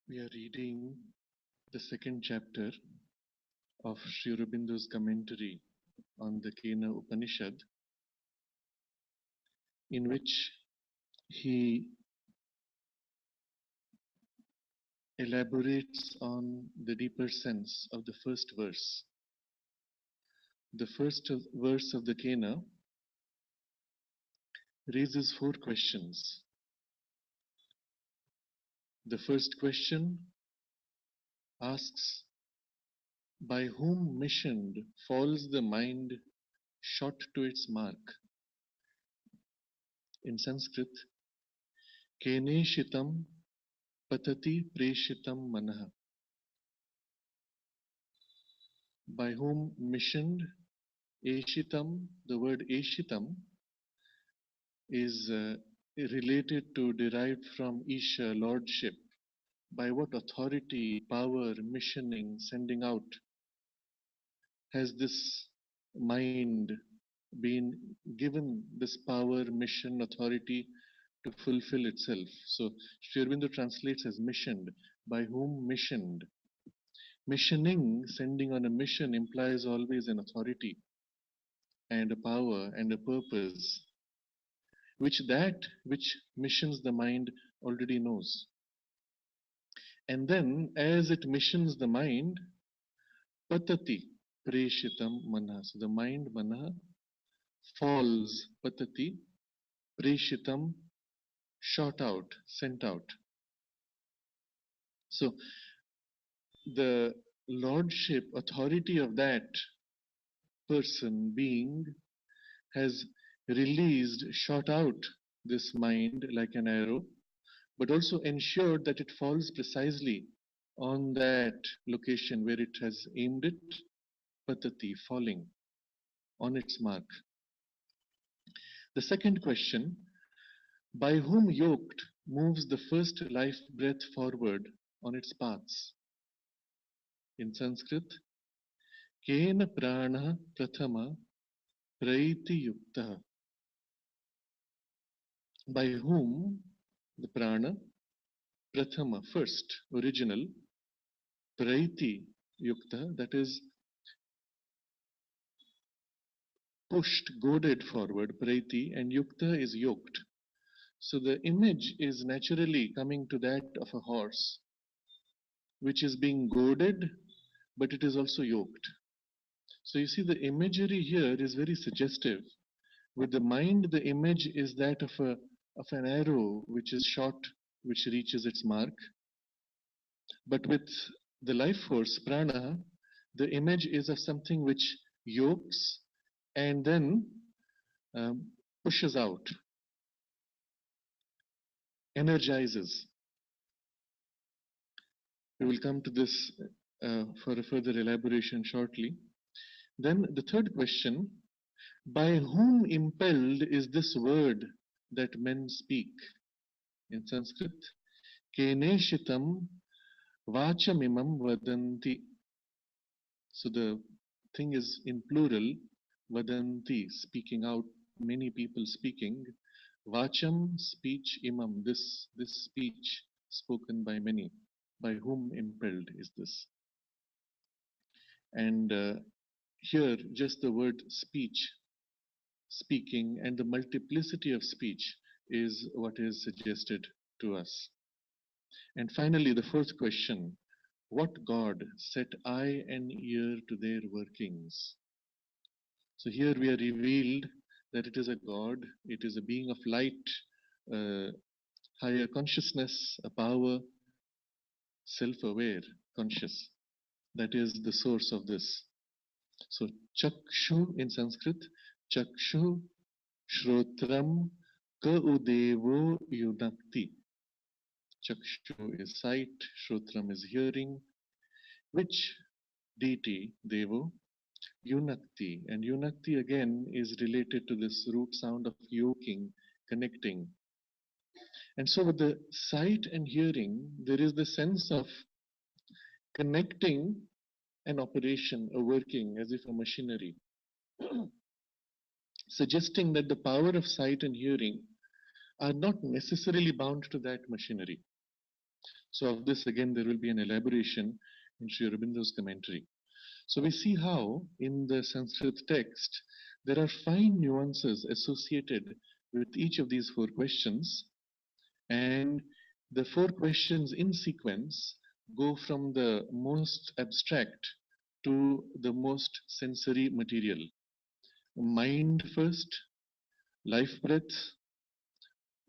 We are reading the second chapter of Sri Aurobindo's commentary on the Kena Upanishad, in which he elaborates on the deeper sense of the first verse. The first verse of the Kena raises four questions. The first question asks, by whom missioned falls the mind shot to its mark? In Sanskrit, Keneshitam patati preshitam manah. By whom missioned, eshitam, the word eshitam is related to, derived from Isha, lordship. By what authority, power, missioning, sending out has this mind been given this power, mission, authority to fulfill itself? So Sri Aurobindo translates as missioned. By whom missioned? Missioning, sending on a mission, implies always an authority and a power and a purpose, which missions the mind already knows. And then, as it missions the mind, patati preshitam manah. So the mind, manah, falls, patati preshitam, shot out, sent out. So the lordship, authority of that person, being, has released, shot out this mind like an arrow, but also ensured that it falls precisely on that location where it has aimed it, patati, falling on its mark. The second question, by whom yoked moves the first life breath forward on its paths? In Sanskrit, Kena prana prathama praiti yukta. By whom the prana, prathama, first, original, praiti yukta, that is pushed, goaded forward, praiti, and yukta is yoked. So the image is naturally coming to that of a horse, which is being goaded, but it is also yoked. So you see, the imagery here is very suggestive. With the mind, the image is that of an arrow which is shot, which reaches its mark. But with the life force, prana, the image is of something which yokes and then pushes out, energizes. We will come to this for a further elaboration shortly. Then the third question, by whom impelled is this word that men speak? In Sanskrit, Keneshitam vachamimam vadanti. So the thing is in plural, vadanti, speaking out, many people speaking. Vacham, speech, imam, this speech spoken by many. By whom impelled is this? And here, just the word speech, speaking, and the multiplicity of speech is what is suggested to us. And finally, the fourth question, what God set eye and ear to their workings? So here we are revealed that it is a God, it is a being of light, higher consciousness, a power, self-aware, conscious. That is the source of this. So chakshu in Sanskrit, chakshu shrotram ka udevo yunakti. Chakshu is sight, shrotram is hearing. Which deity, devo? Yunakti. And yunakti again is related to this root sound of yoking, connecting. And so with the sight and hearing, there is the sense of connecting an operation, a working, as if a machinery, suggesting that the power of sight and hearing are not necessarily bound to that machinery. So of this again there will be an elaboration in Sri Aurobindo's commentary. So we see how in the Sanskrit text there are fine nuances associated with each of these four questions, and the four questions in sequence go from the most abstract to the most sensory material. Mind first, life breath,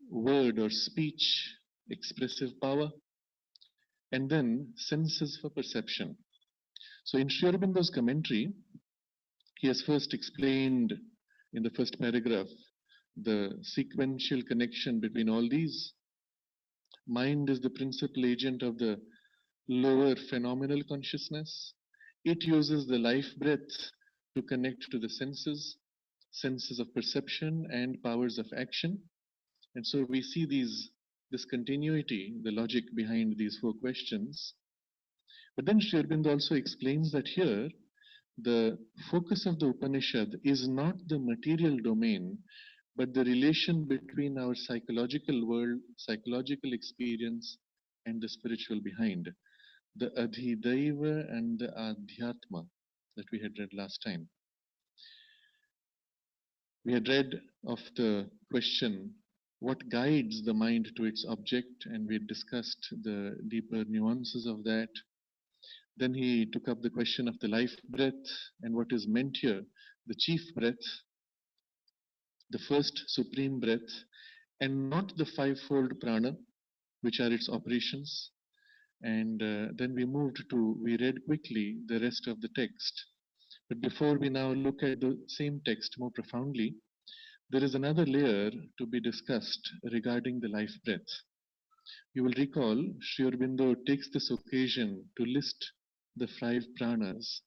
word or speech, expressive power, and then senses for perception. So in Sri Aurobindo's commentary, he has first explained in the first paragraph the sequential connection between all these. Mind is the principal agent of the lower phenomenal consciousness. It uses the life breath to connect to the senses, senses of perception and powers of action. And so we see this continuity, the logic behind these four questions. But then Sri Aurobindo also explains that here the focus of the Upanishad is not the material domain, but the relation between our psychological world, psychological experience, and the spiritual behind, the Adhidaiva and the Adhyatma that we had read last time. We had read of the question, what guides the mind to its object, and we had discussed the deeper nuances of that. Then he took up the question of the life breath and what is meant here, the chief breath, the first supreme breath, and not the fivefold prana, which are its operations. And then we read quickly the rest of the text. But before we now look at the same text more profoundly, there is another layer to be discussed regarding the life breath. You will recall Sri Aurobindo takes this occasion to list the five pranas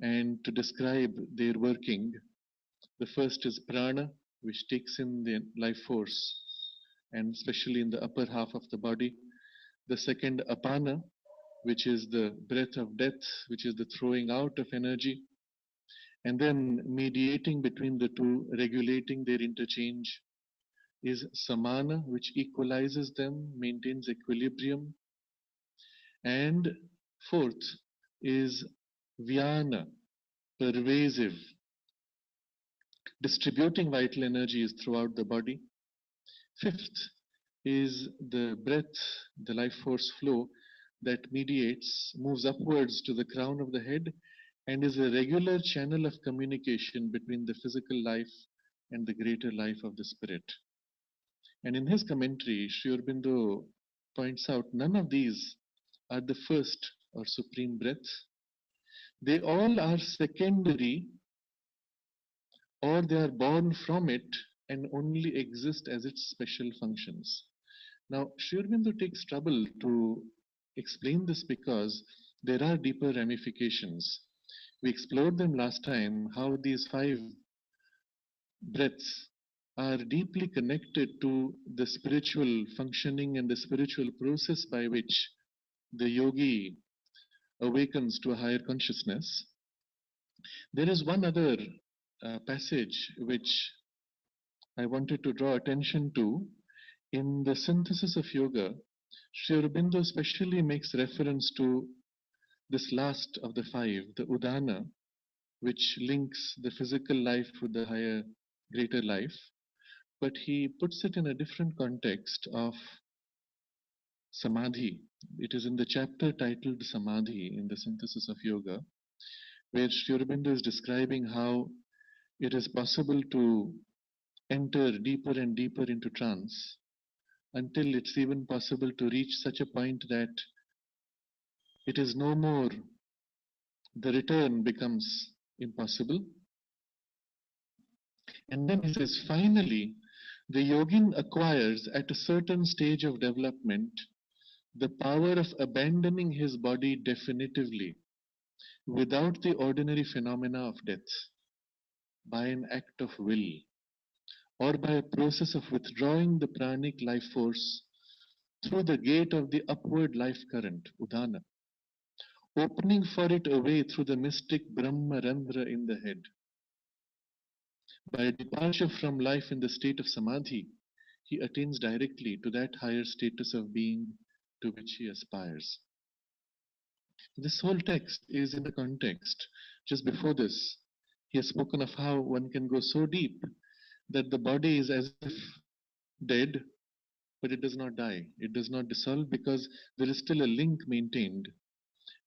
and to describe their working. The first is prana, which takes in the life force, and especially in the upper half of the body. The second, apana, which is the breath of death, which is the throwing out of energy. And then mediating between the two, regulating their interchange, is samana, which equalizes them, maintains equilibrium. And fourth is vyana, pervasive, distributing vital energies throughout the body. Fifth is the breath, the life force flow that mediates, moves upwards to the crown of the head, and is a regular channel of communication between the physical life and the greater life of the spirit. And in his commentary, Sri Aurobindo points out none of these are the first or supreme breath. They all are secondary, or they are born from it and only exist as its special functions. Now, Sri Aurobindo takes trouble to explain this because there are deeper ramifications. We explored them last time, how these five breaths are deeply connected to the spiritual functioning and the spiritual process by which the yogi awakens to a higher consciousness. There is one other passage which I wanted to draw attention to. In the synthesis of yoga, Sri Aurobindo especially makes reference to this last of the five, the udana, which links the physical life with the higher, greater life. But he puts it in a different context of samadhi. It is in the chapter titled Samadhi in the synthesis of yoga, where Sri Aurobindo is describing how it is possible to enter deeper and deeper into trance until it's even possible to reach such a point that it is no more, the return becomes impossible. And then he says, finally, the yogin acquires at a certain stage of development the power of abandoning his body definitively without the ordinary phenomena of death by an act of will or by a process of withdrawing the pranic life force through the gate of the upward life current, udana, opening for it a way through the mystic Brahmarandra in the head. By departure from life in the state of samadhi, he attains directly to that higher status of being to which he aspires. This whole text is in the context. Just before this, he has spoken of how one can go so deep that the body is as if dead, but it does not die. It does not dissolve because there is still a link maintained,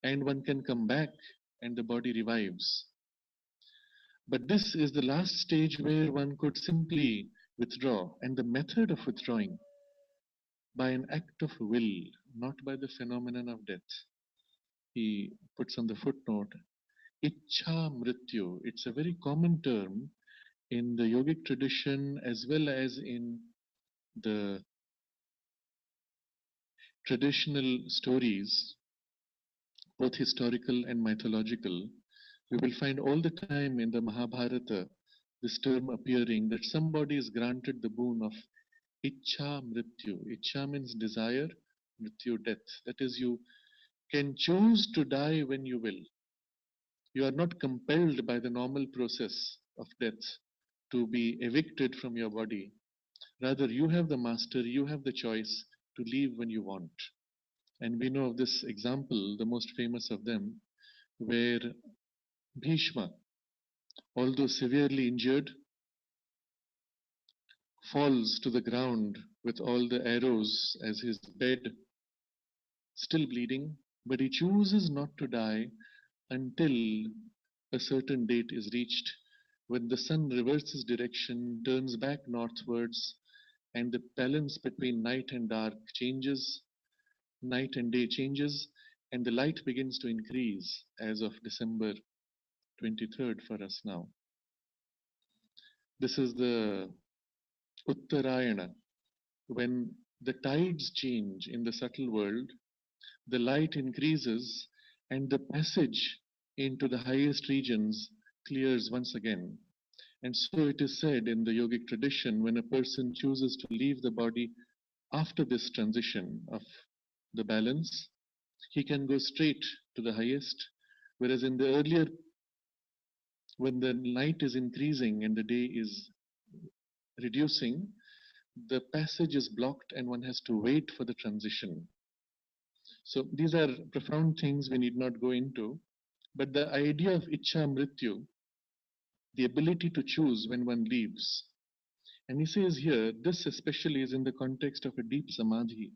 and one can come back and the body revives. But this is the last stage where one could simply withdraw, and the method of withdrawing by an act of will, not by the phenomenon of death. He puts on the footnote, Ichha Mrityu. It's a very common term in the yogic tradition as well as in the traditional stories, both historical and mythological. We will find all the time in the Mahabharata this term appearing that somebody is granted the boon of Ichha Mrityu. Ichha means desire, Mrityu death. That is, you can choose to die when you will. You are not compelled by the normal process of death to be evicted from your body. Rather, you have the master, you have the choice to leave when you want. And we know of this example, the most famous of them, where Bhishma, although severely injured, falls to the ground with all the arrows as his bed, still bleeding, but he chooses not to die until a certain date is reached when the sun reverses direction, turns back northwards, and the balance between night and dark changes, night and day changes, and the light begins to increase as of December 23rd for us now. This is the Uttarayana. When the tides change in the subtle world, the light increases and the passage into the highest regions clears once again. And so it is said in the yogic tradition, when a person chooses to leave the body after this transition of the balance, he can go straight to the highest, whereas in the earlier, when the night is increasing and the day is reducing, the passage is blocked and one has to wait for the transition. So these are profound things we need not go into, but the idea of Ichha Mrityu, the ability to choose when one leaves. And he says here, this especially is in the context of a deep samadhi.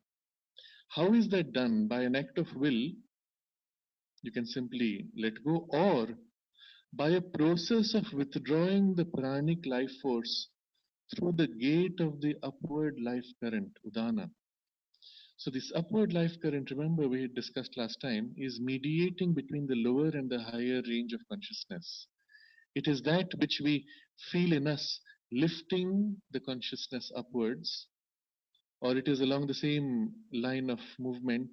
How is that done? By an act of will, you can simply let go, or by a process of withdrawing the pranic life force through the gate of the upward life current, Udana. So this upward life current, remember we had discussed last time, is mediating between the lower and the higher range of consciousness. It is that which we feel in us lifting the consciousness upwards, or it is along the same line of movement,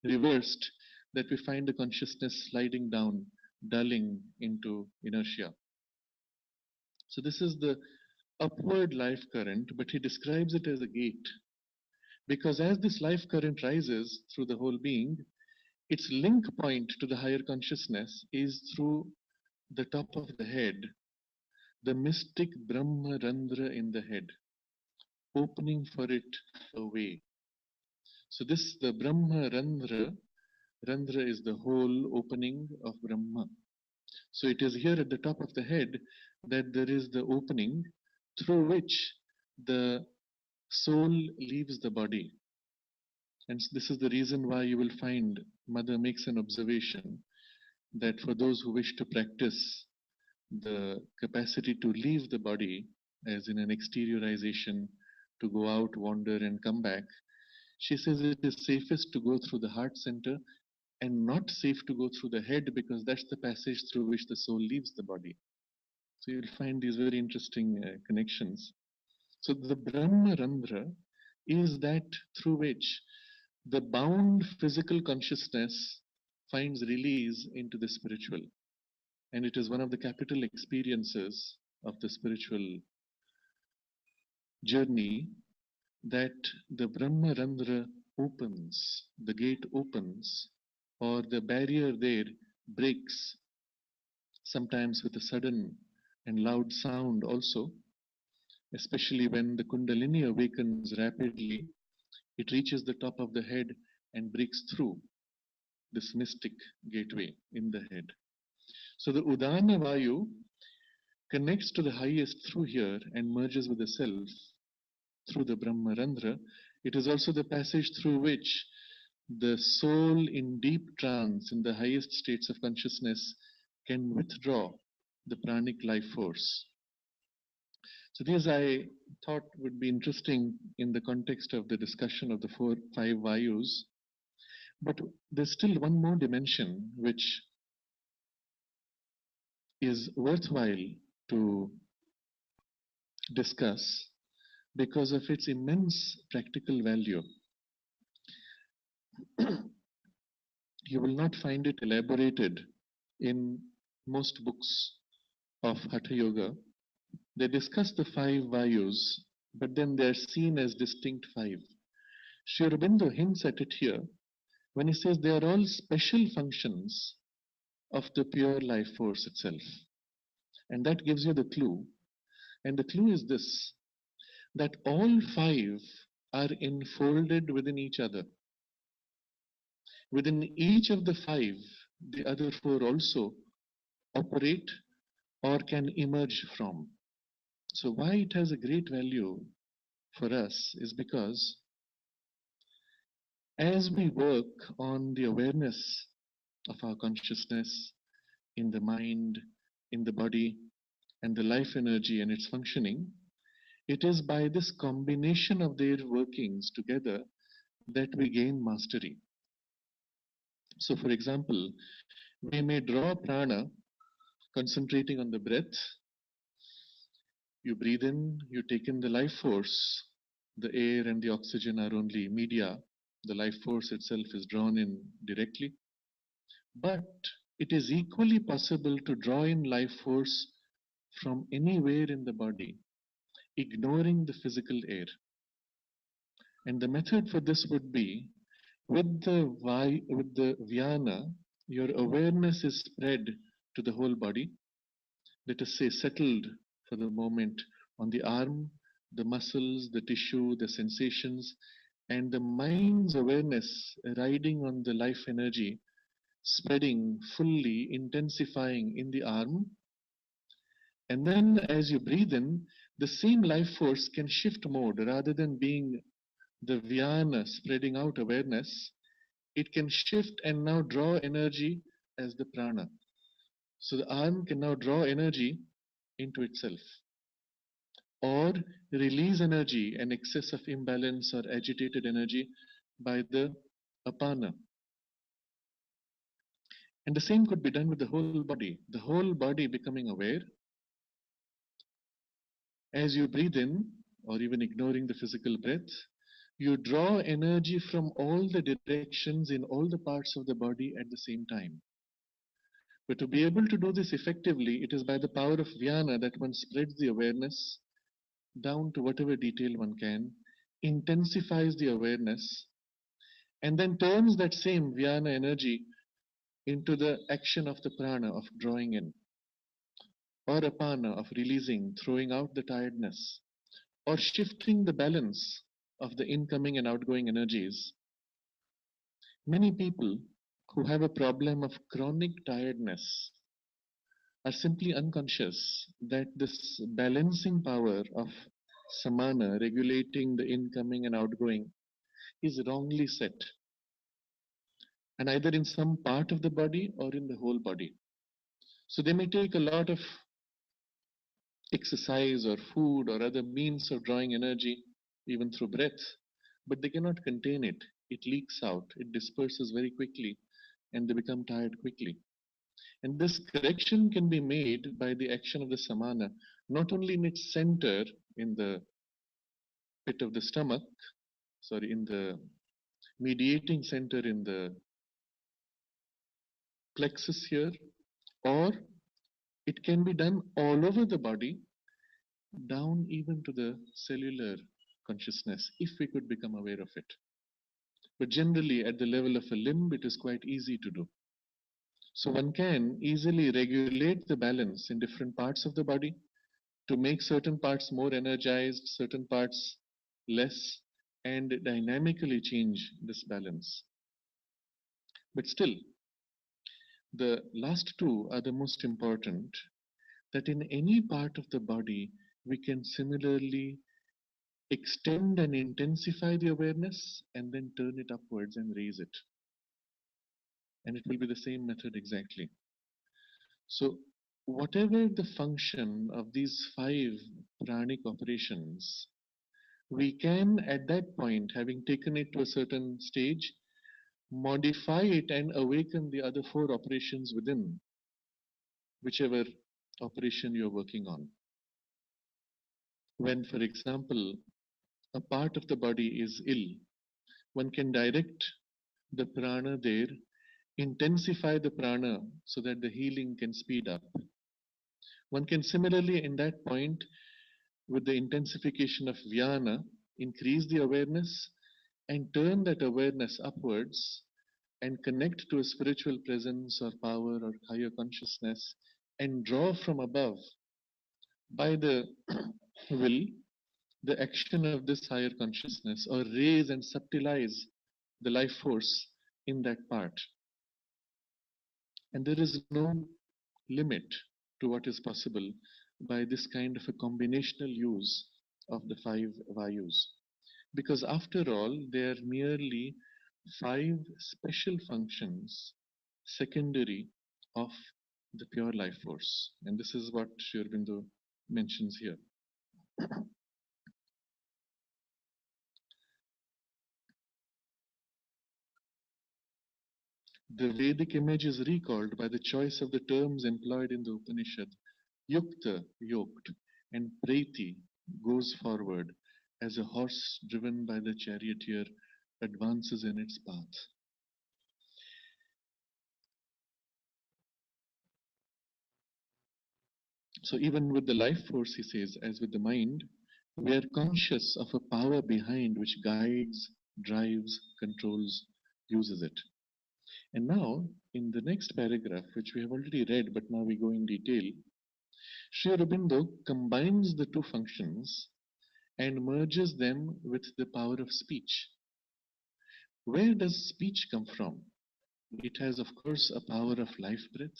reversed, that we find the consciousness sliding down, dulling into inertia. So this is the upward life current, but he describes it as a gate. Because as this life current rises through the whole being, its link point to the higher consciousness is through the top of the head, the mystic Brahma Randra in the head, opening for it a way. So this, the Brahma Randra, Randra is the whole opening of Brahma. So it is here at the top of the head that there is the opening through which the soul leaves the body. And this is the reason why you will find Mother makes an observation that for those who wish to practice the capacity to leave the body, as in an exteriorization, to go out, wander, and come back, she says it is safest to go through the heart center and not safe to go through the head because that's the passage through which the soul leaves the body. So you'll find these very interesting connections. So the Brahma Randra is that through which the bound physical consciousness finds release into the spiritual. And it is one of the capital experiences of the spiritual journey that the Brahma Randra opens, the gate opens, or the barrier there breaks, sometimes with a sudden and loud sound also, especially when the Kundalini awakens rapidly. It reaches the top of the head and breaks through this mystic gateway in the head. So the Udana Vayu connects to the highest through here and merges with the self through the Brahmarandhra. It is also the passage through which the soul in deep trance, in the highest states of consciousness, can withdraw the pranic life force. So these I thought would be interesting in the context of the discussion of the five Vayus. But there's still one more dimension which is worthwhile to discuss because of its immense practical value. You will not find it elaborated in most books of Hatha Yoga. They discuss the five Vayus, but then they are seen as distinct five. Sri Aurobindo hints at it here when he says they are all special functions of the pure life force itself. And that gives you the clue. And the clue is this, that all five are enfolded within each other. Within each of the five, the other four also operate or can emerge from. So why it has a great value for us is because as we work on the awareness of our consciousness in the mind, in the body, and the life energy and its functioning, it is by this combination of their workings together that we gain mastery. So, for example, we may draw prana concentrating on the breath. You breathe in, you take in the life force. The air and the oxygen are only media. The life force itself is drawn in directly. But it is equally possible to draw in life force from anywhere in the body, ignoring the physical air. And the method for this would be with the Vyana, your awareness is spread to the whole body. Let us say settled for the moment on the arm, the muscles, the tissue, the sensations, and the mind's awareness riding on the life energy, spreading fully, intensifying in the arm. And then as you breathe in, the same life force can shift mode rather than being the Vyana spreading out awareness. It can shift and now draw energy as the prana. So the arm can now draw energy into itself or release energy and excess of imbalance or agitated energy by the apana. And the same could be done with the whole body becoming aware. As you breathe in, or even ignoring the physical breath, you draw energy from all the directions in all the parts of the body at the same time. But to be able to do this effectively, it is by the power of Vyana that one spreads the awareness down to whatever detail one can, intensifies the awareness, and then turns that same Vyana energy into the action of the prana of drawing in, or apana of releasing, throwing out the tiredness, or shifting the balance of the incoming and outgoing energies. Many people who have a problem of chronic tiredness are simply unconscious that this balancing power of samana, regulating the incoming and outgoing, is wrongly set, and either in some part of the body or in the whole body. So they may take a lot of exercise or food or other means of drawing energy, even through breath, but they cannot contain it. It leaks out, it disperses very quickly, and they become tired quickly. And this correction can be made by the action of the samana, not only in its center, in the pit of the stomach, in the mediating center in the plexus here, or it can be done all over the body, down even to the cellular consciousness, if we could become aware of it. But generally, at the level of a limb, it is quite easy to do. So one can easily regulate the balance in different parts of the body to make certain parts more energized, certain parts less, and dynamically change this balance. But still, the last two are the most important, that in any part of the body, we can similarly extend and intensify the awareness and then turn it upwards and raise it. And it will be the same method exactly. So, whatever the function of these five pranic operations, we can at that point, having taken it to a certain stage, modify it and awaken the other four operations within whichever operation you're working on. When, for example, a part of the body is ill, one can direct the prana there, intensify the prana so that the healing can speed up. One can similarly, in that point, with the intensification of Vyana, increase the awareness and turn that awareness upwards and connect to a spiritual presence or power or higher consciousness and draw from above by the will the action of this higher consciousness or raise and subtilize the life force in that part. And there is no limit to what is possible by this kind of a combinational use of the five vayus. Because after all, they are merely five special functions secondary of the pure life force. And this is what Sri Aurobindo mentions here. The Vedic image is recalled by the choice of the terms employed in the Upanishad. Yukta, yoked, and Preti, goes forward, as a horse driven by the charioteer advances in its path. So even with the life force, he says, as with the mind, we are conscious of a power behind which guides, drives, controls, uses it. And now, in the next paragraph, which we have already read, but now we go in detail, Sri Aurobindo combines the two functions and merges them with the power of speech. Where does speech come from? It has, of course, a power of life breath.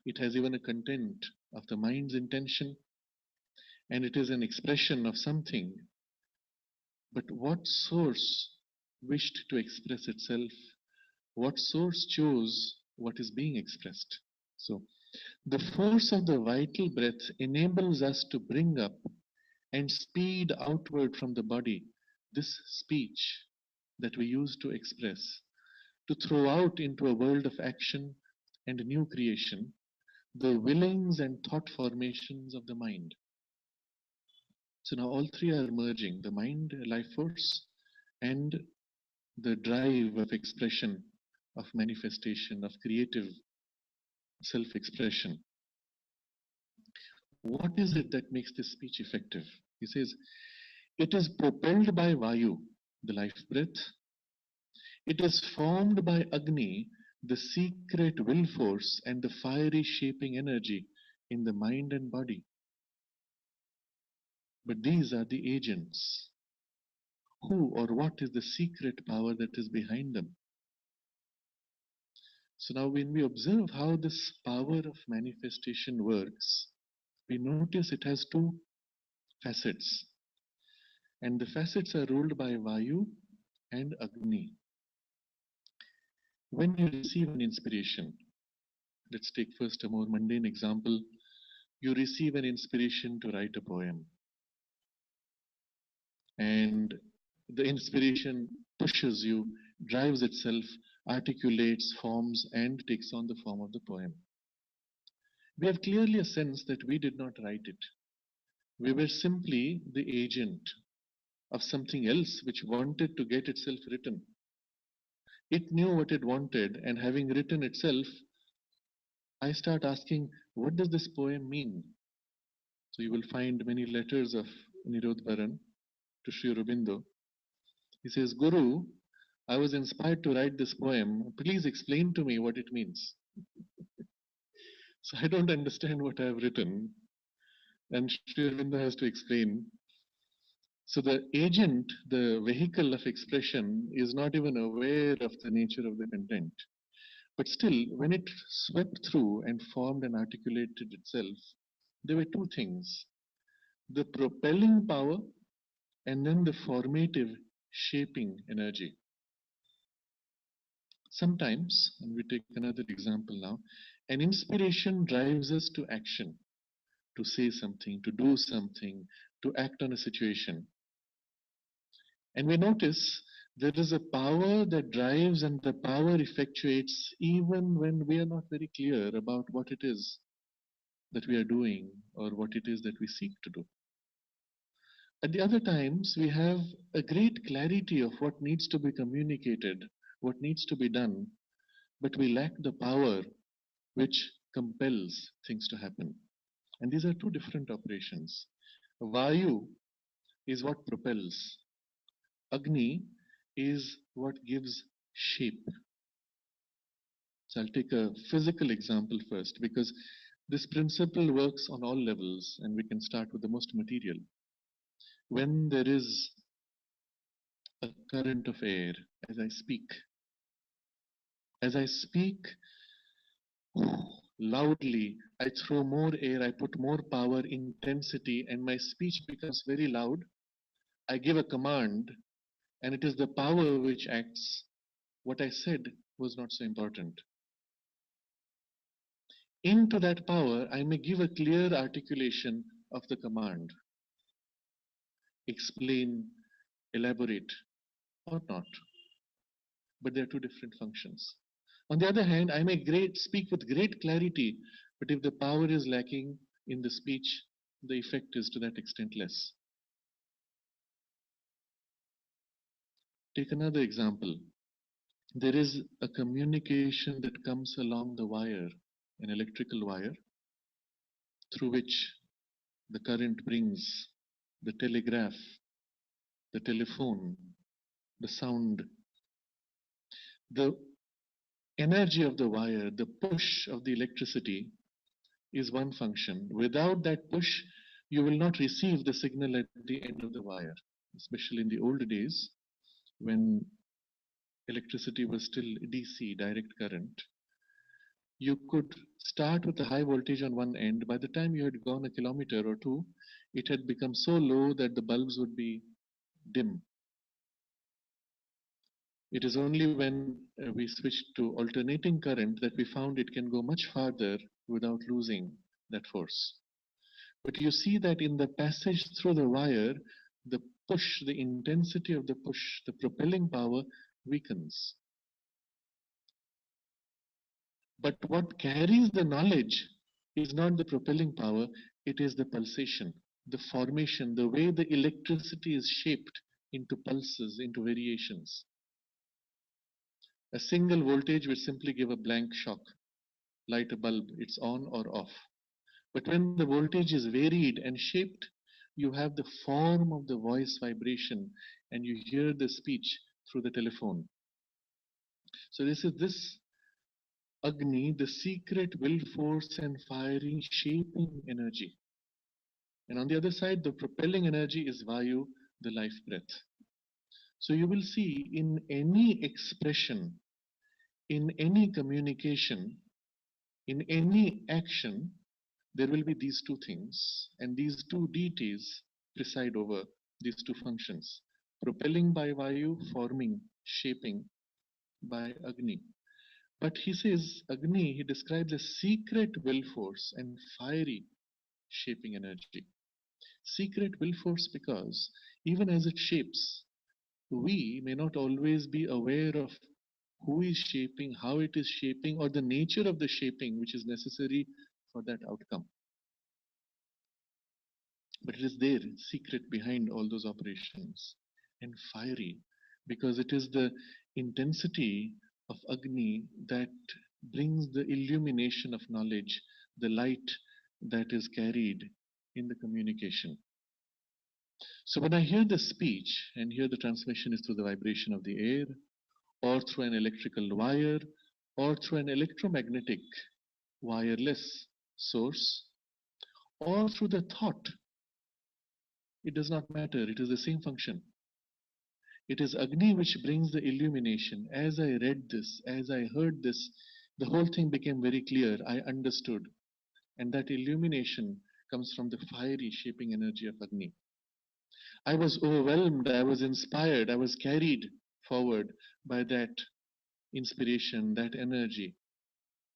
It has even a content of the mind's intention, and it is an expression of something. But what source wished to express itself? What source chose what is being expressed? So, the force of the vital breath enables us to bring up and speed outward from the body this speech that we use to express, to throw out into a world of action and new creation the willings and thought formations of the mind. So now all three are merging, the mind, life force, and the drive of expression, of manifestation, of creative self expression. What is it that makes this speech effective? He says, it is propelled by Vayu, the life breath. It is formed by Agni, the secret will force and the fiery shaping energy in the mind and body. But these are the agents. Who or what is the secret power that is behind them? So now when we observe how this power of manifestation works, we notice it has two facets. And the facets are ruled by Vayu and Agni. When you receive an inspiration, let's take first a more mundane example. You receive an inspiration to write a poem. And the inspiration pushes you, drives itself, articulates, forms, and takes on the form of the poem. We have clearly a sense that we did not write it. We were simply the agent of something else which wanted to get itself written. It knew what it wanted, and having written itself, I start asking, what does this poem mean? So you will find many letters of Nirodharan to Sri Aurobindo. He says, Guru, I was inspired to write this poem. Please explain to me what it means. So I don't understand what I have written. And Sri Aurobindo has to explain. So the agent, the vehicle of expression, is not even aware of the nature of the content. But still, when it swept through and formed and articulated itself, there were two things: the propelling power and then the formative shaping energy. Sometimes, and we take another example now, an inspiration drives us to action, to say something, to do something, to act on a situation. And we notice there is a power that drives and the power effectuates even when we are not very clear about what it is that we are doing or what it is that we seek to do. At the other times, we have a great clarity of what needs to be communicated, what needs to be done, but we lack the power which compels things to happen. And these are two different operations. Vayu is what propels, Agni is what gives shape. So I'll take a physical example first because this principle works on all levels and we can start with the most material. When there is a current of air, as as I speak loudly, I throw more air, I put more power, intensity, and my speech becomes very loud. I give a command, and it is the power which acts. What I said was not so important. Into that power, I may give a clear articulation of the command, explain, elaborate, or not. But they are two different functions. On the other hand, I may speak with great clarity, but if the power is lacking in the speech, the effect is to that extent less. Take another example. There is a communication that comes along the wire, an electrical wire, through which the current brings the telegraph, the telephone, the sound. The energy of the wire, the push of the electricity is one function. Without that push, you will not receive the signal at the end of the wire, especially in the old days when electricity was still DC, direct current. You could start with a high voltage on one end. By the time you had gone a kilometer or two, it had become so low that the bulbs would be dim. It is only when we switched to alternating current that we found it can go much farther without losing that force. But you see that in the passage through the wire, the push, the intensity of the push, the propelling power weakens. But what carries the knowledge is not the propelling power, it is the pulsation, the formation, the way the electricity is shaped into pulses, into variations. A single voltage will simply give a blank shock. Light a bulb, it's on or off. But when the voltage is varied and shaped, you have the form of the voice vibration and you hear the speech through the telephone. So this is this Agni, the secret will force and firing, shaping energy. And on the other side, the propelling energy is Vayu, the life breath. So you will see in any expression, in any communication, in any action, there will be these two things, and these two deities preside over these two functions. Propelling by Vayu, forming, shaping by Agni. But he says, Agni, he describes a secret will force and fiery shaping energy. Secret will force because even as it shapes, we may not always be aware of who is shaping, how it is shaping, or the nature of the shaping which is necessary for that outcome. But it is there, secret behind all those operations, and fiery, because it is the intensity of Agni that brings the illumination of knowledge, the light that is carried in the communication. So when I hear the speech, and here the transmission is through the vibration of the air, or through an electrical wire, or through an electromagnetic wireless source, or through the thought, it does not matter, it is the same function. It is Agni which brings the illumination. As I read this, as I heard this, The whole thing became very clear. I understood. And that illumination comes from the fiery shaping energy of Agni. I was overwhelmed, I was inspired, I was carried forward by that inspiration, that energy.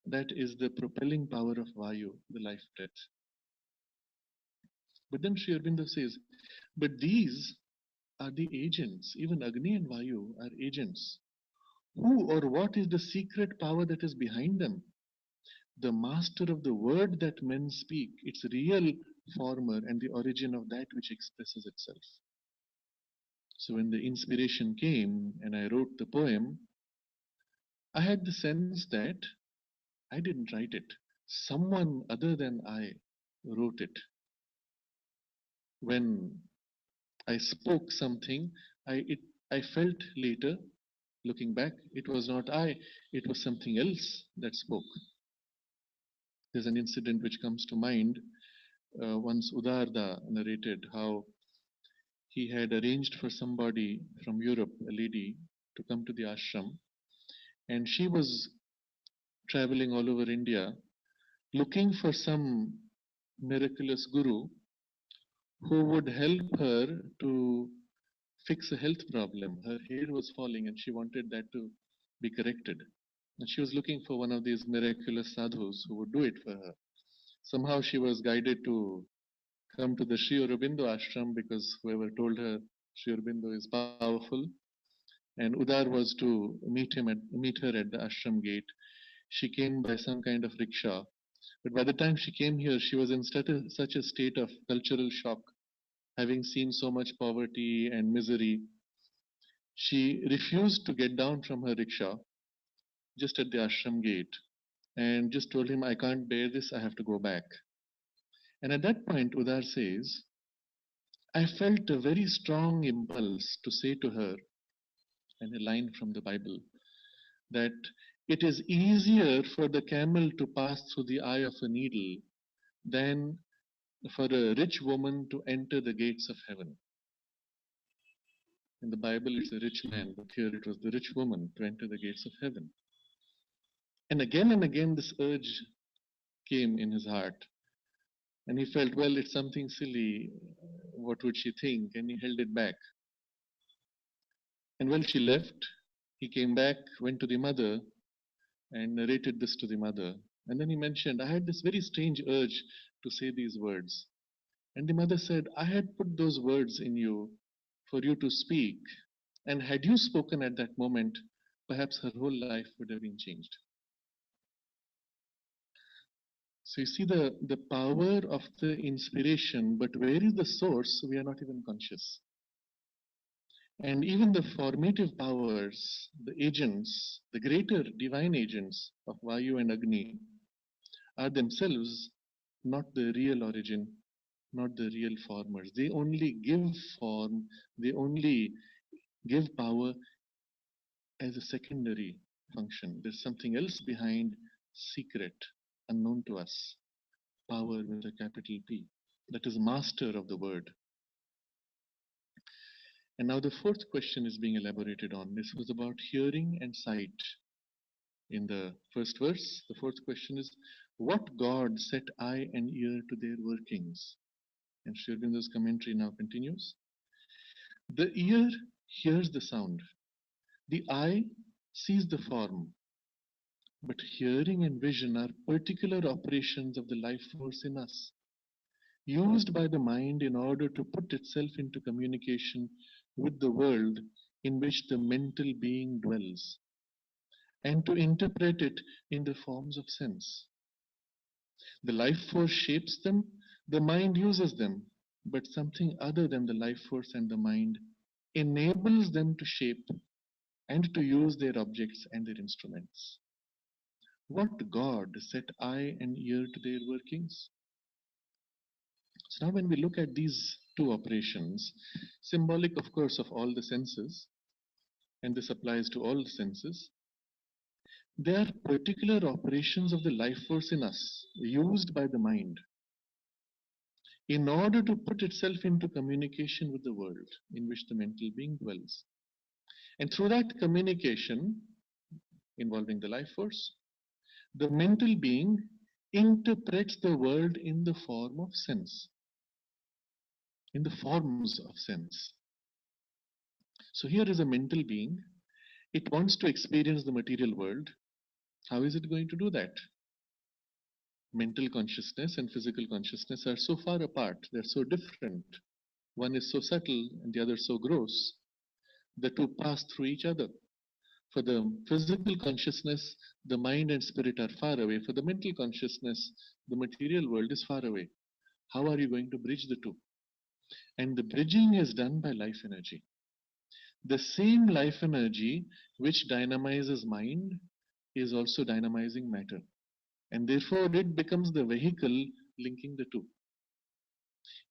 That is the propelling power of Vayu, the life breath. But then Sri Aurobindo says, but these are the agents. Even Agni and Vayu are agents. Who or what is the secret power that is behind them? The master of the word that men speak, its real former and the origin of that which expresses itself. So when the inspiration came and I wrote the poem, I had the sense that I didn't write it. Someone other than I wrote it. When I spoke something, I felt later, looking back, it was not I, it was something else that spoke. There's an incident which comes to mind. Once Udarda narrated how he had arranged for somebody from Europe, a lady, to come to the ashram, and she was traveling all over India looking for some miraculous guru who would help her to fix a health problem. Her hair was falling and she wanted that to be corrected. And she was looking for one of these miraculous sadhus who would do it for her. Somehow she was guided to come to the Sri Aurobindo ashram because whoever told her Sri Aurobindo is powerful. And Udar was to meet her at the ashram gate. She came by some kind of rickshaw. But by the time she came here, she was in such a state of cultural shock, having seen so much poverty and misery. She refused to get down from her rickshaw just at the ashram gate and just told him, I can't bear this, I have to go back. And at that point, Udar says, I felt a very strong impulse to say to her, and a line from the Bible, that it is easier for the camel to pass through the eye of a needle than for a rich woman to enter the gates of heaven. In the Bible, it's a rich man, but here it was the rich woman to enter the gates of heaven. And again, this urge came in his heart. And he felt, well, it's something silly. What would she think? And he held it back. And when she left, he came back, went to the mother, and narrated this to the mother. And then he mentioned, I had this very strange urge to say these words. And the mother said, I had put those words in you for you to speak. And had you spoken at that moment, perhaps her whole life would have been changed. So you see the power of the inspiration, but where is the source? We are not even conscious. And even the formative powers, the agents, the greater divine agents of Vayu and Agni are themselves not the real origin, not the real formers. They only give form, they only give power as a secondary function. There's something else behind, secret, unknown to us, power with a capital P, that is master of the word. And now the fourth question is being elaborated on. This was about hearing and sight. In the first verse, the fourth question is, what God set eye and ear to their workings? And Sri Aurobindo's commentary now continues. The ear hears the sound. The eye sees the form. But hearing and vision are particular operations of the life force in us, used by the mind in order to put itself into communication with the world in which the mental being dwells, and to interpret it in the forms of sense. The life force shapes them, the mind uses them, but something other than the life force and the mind enables them to shape and to use their objects and their instruments. What God set eye and ear to their workings? So now when we look at these two operations, symbolic of course of all the senses, and this applies to all the senses, they are particular operations of the life force in us, used by the mind, in order to put itself into communication with the world in which the mental being dwells. And through that communication, involving the life force, The mental being interprets the world in the form of sense, in the forms of sense. So here is a mental being. It wants to experience the material world. How is it going to do that? Mental consciousness and physical consciousness are so far apart, they're so different. One is so subtle and the other so gross. The two pass through each other. For the physical consciousness, the mind and spirit are far away. For the mental consciousness, the material world is far away. How are you going to bridge the two? And the bridging is done by life energy. The same life energy which dynamizes mind is also dynamizing matter. And therefore, it becomes the vehicle linking the two.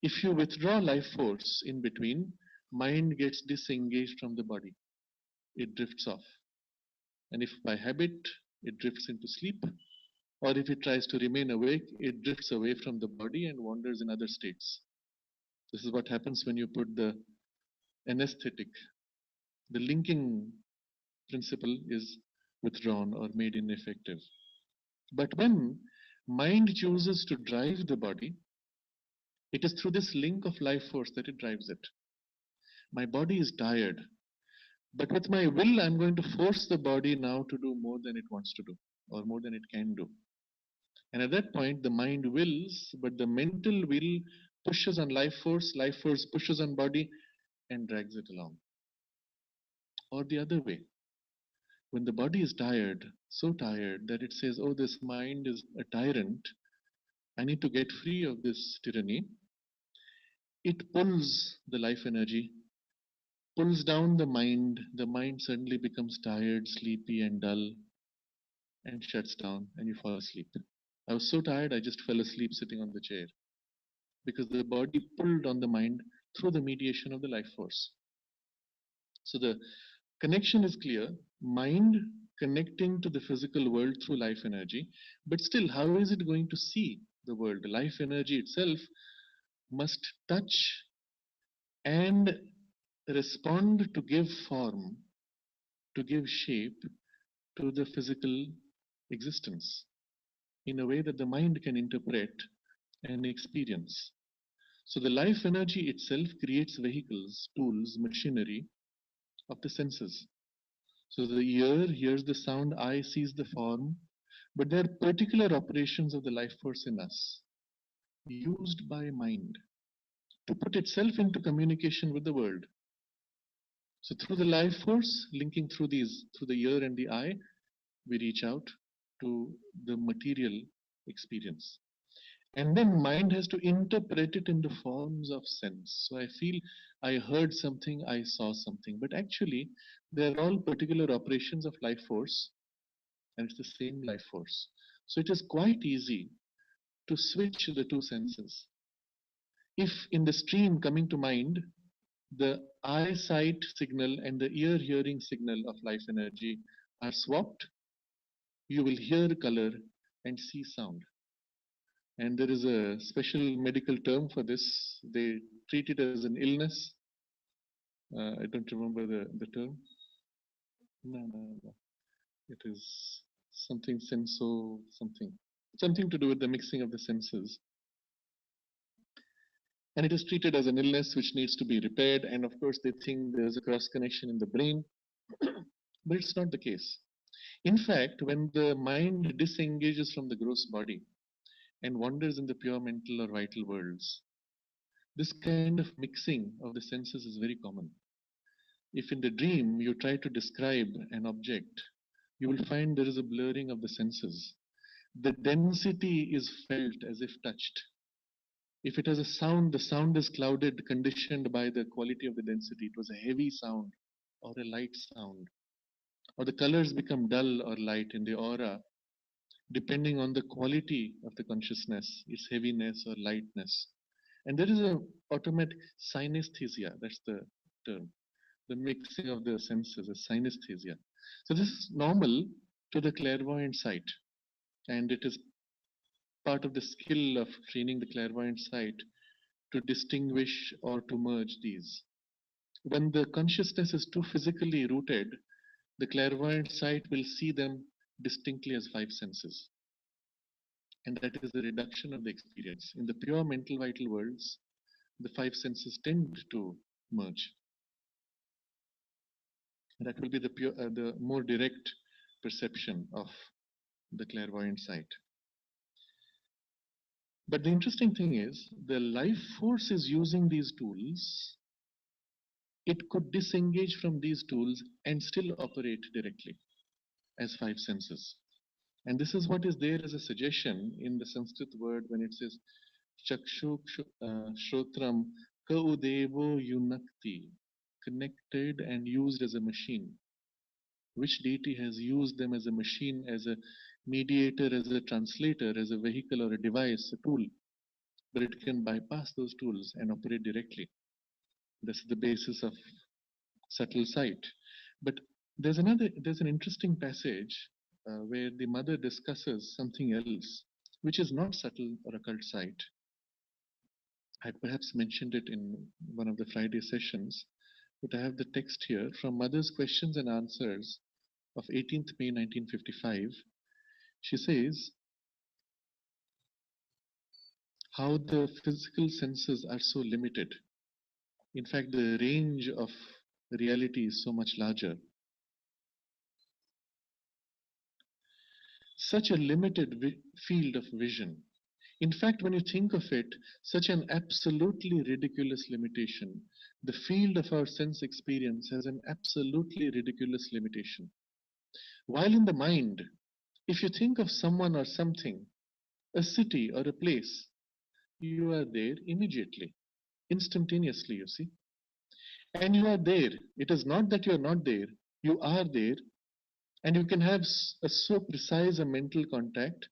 If you withdraw life force in between, mind gets disengaged from the body. It drifts off. And if by habit it drifts into sleep, or if it tries to remain awake, it drifts away from the body and wanders in other states. This is what happens when you put the anesthetic. The linking principle is withdrawn or made ineffective. But when mind chooses to drive the body, it is through this link of life force that it drives it. My body is tired, but with my will, I'm going to force the body now to do more than it wants to do or more than it can do. And at that point, the mind wills, but the mental will pushes on life force pushes on body and drags it along. Or the other way, when the body is tired, so tired that it says, oh, this mind is a tyrant, I need to get free of this tyranny, it pulls the life energy, pulls down the mind suddenly becomes tired, sleepy, and dull, and shuts down, and you fall asleep. I was so tired, I just fell asleep sitting on the chair because the body pulled on the mind through the mediation of the life force. So the connection is clear, mind connecting to the physical world through life energy, but still, how is it going to see the world? Life energy itself must touch and respond to give form, to give shape to the physical existence in a way that the mind can interpret and experience. So the life energy itself creates vehicles, tools, machinery of the senses. So the ear hears the sound, eye sees the form, but there are particular operations of the life force in us, used by mind to put itself into communication with the world. So through the life force, linking through the ear and the eye, we reach out to the material experience. And then mind has to interpret it in the forms of sense. So I feel I heard something, I saw something, but actually they're all particular operations of life force, and it's the same life force. So it is quite easy to switch the two senses. If in the stream coming to mind, the eyesight signal and the ear hearing signal of life energy are swapped, you will hear color and see sound. And there is a special medical term for this. They treat it as an illness. I don't remember the term. No. It is something senso something. Something to do with the mixing of the senses. And it is treated as an illness which needs to be repaired. And of course, they think there's a cross connection in the brain. But it's not the case. In fact, when the mind disengages from the gross body and wanders in the pure mental or vital worlds, this kind of mixing of the senses is very common. If in the dream you try to describe an object, you will find there is a blurring of the senses. The density is felt as if touched. If it has a sound, the sound is clouded, conditioned by the quality of the density. It was a heavy sound or a light sound. Or the colors become dull or light in the aura, depending on the quality of the consciousness, its heaviness or lightness. And there is a automatic synesthesia, that's the term, the mixing of the senses, a synesthesia. So this is normal to the clairvoyant sight, and it is part of the skill of training the clairvoyant sight to distinguish or to merge these. When the consciousness is too physically rooted, the clairvoyant sight will see them distinctly as five senses. And that is the reduction of the experience. In the pure mental vital worlds, the five senses tend to merge. That will be the more direct perception of the clairvoyant sight. But the interesting thing is, the life force is using these tools. It could disengage from these tools and still operate directly as five senses. And this is what is there as a suggestion in the Sanskrit word when it says Chakshu Shrotram Ka Udevo Yunakti, connected and used as a machine. Which deity has used them as a machine, as a mediator, as a translator, as a vehicle or a device, a tool, but it can bypass those tools and operate directly. This is the basis of subtle sight. But there's an interesting passage where the mother discusses something else, which is not subtle or occult sight. I had perhaps mentioned it in one of the Friday sessions, but I have the text here from Mother's Questions and Answers of 18th May 1955. She says how the physical senses are so limited. In fact, the range of reality is so much larger. Such a limited field of vision. In fact, when you think of it, such an absolutely ridiculous limitation. The field of our sense experience has an absolutely ridiculous limitation. While in the mind, if you think of someone or something, a city or a place, you are there immediately, instantaneously, you see. And you are there. It is not that you are not there. You are there, and you can have a so precise a mental contact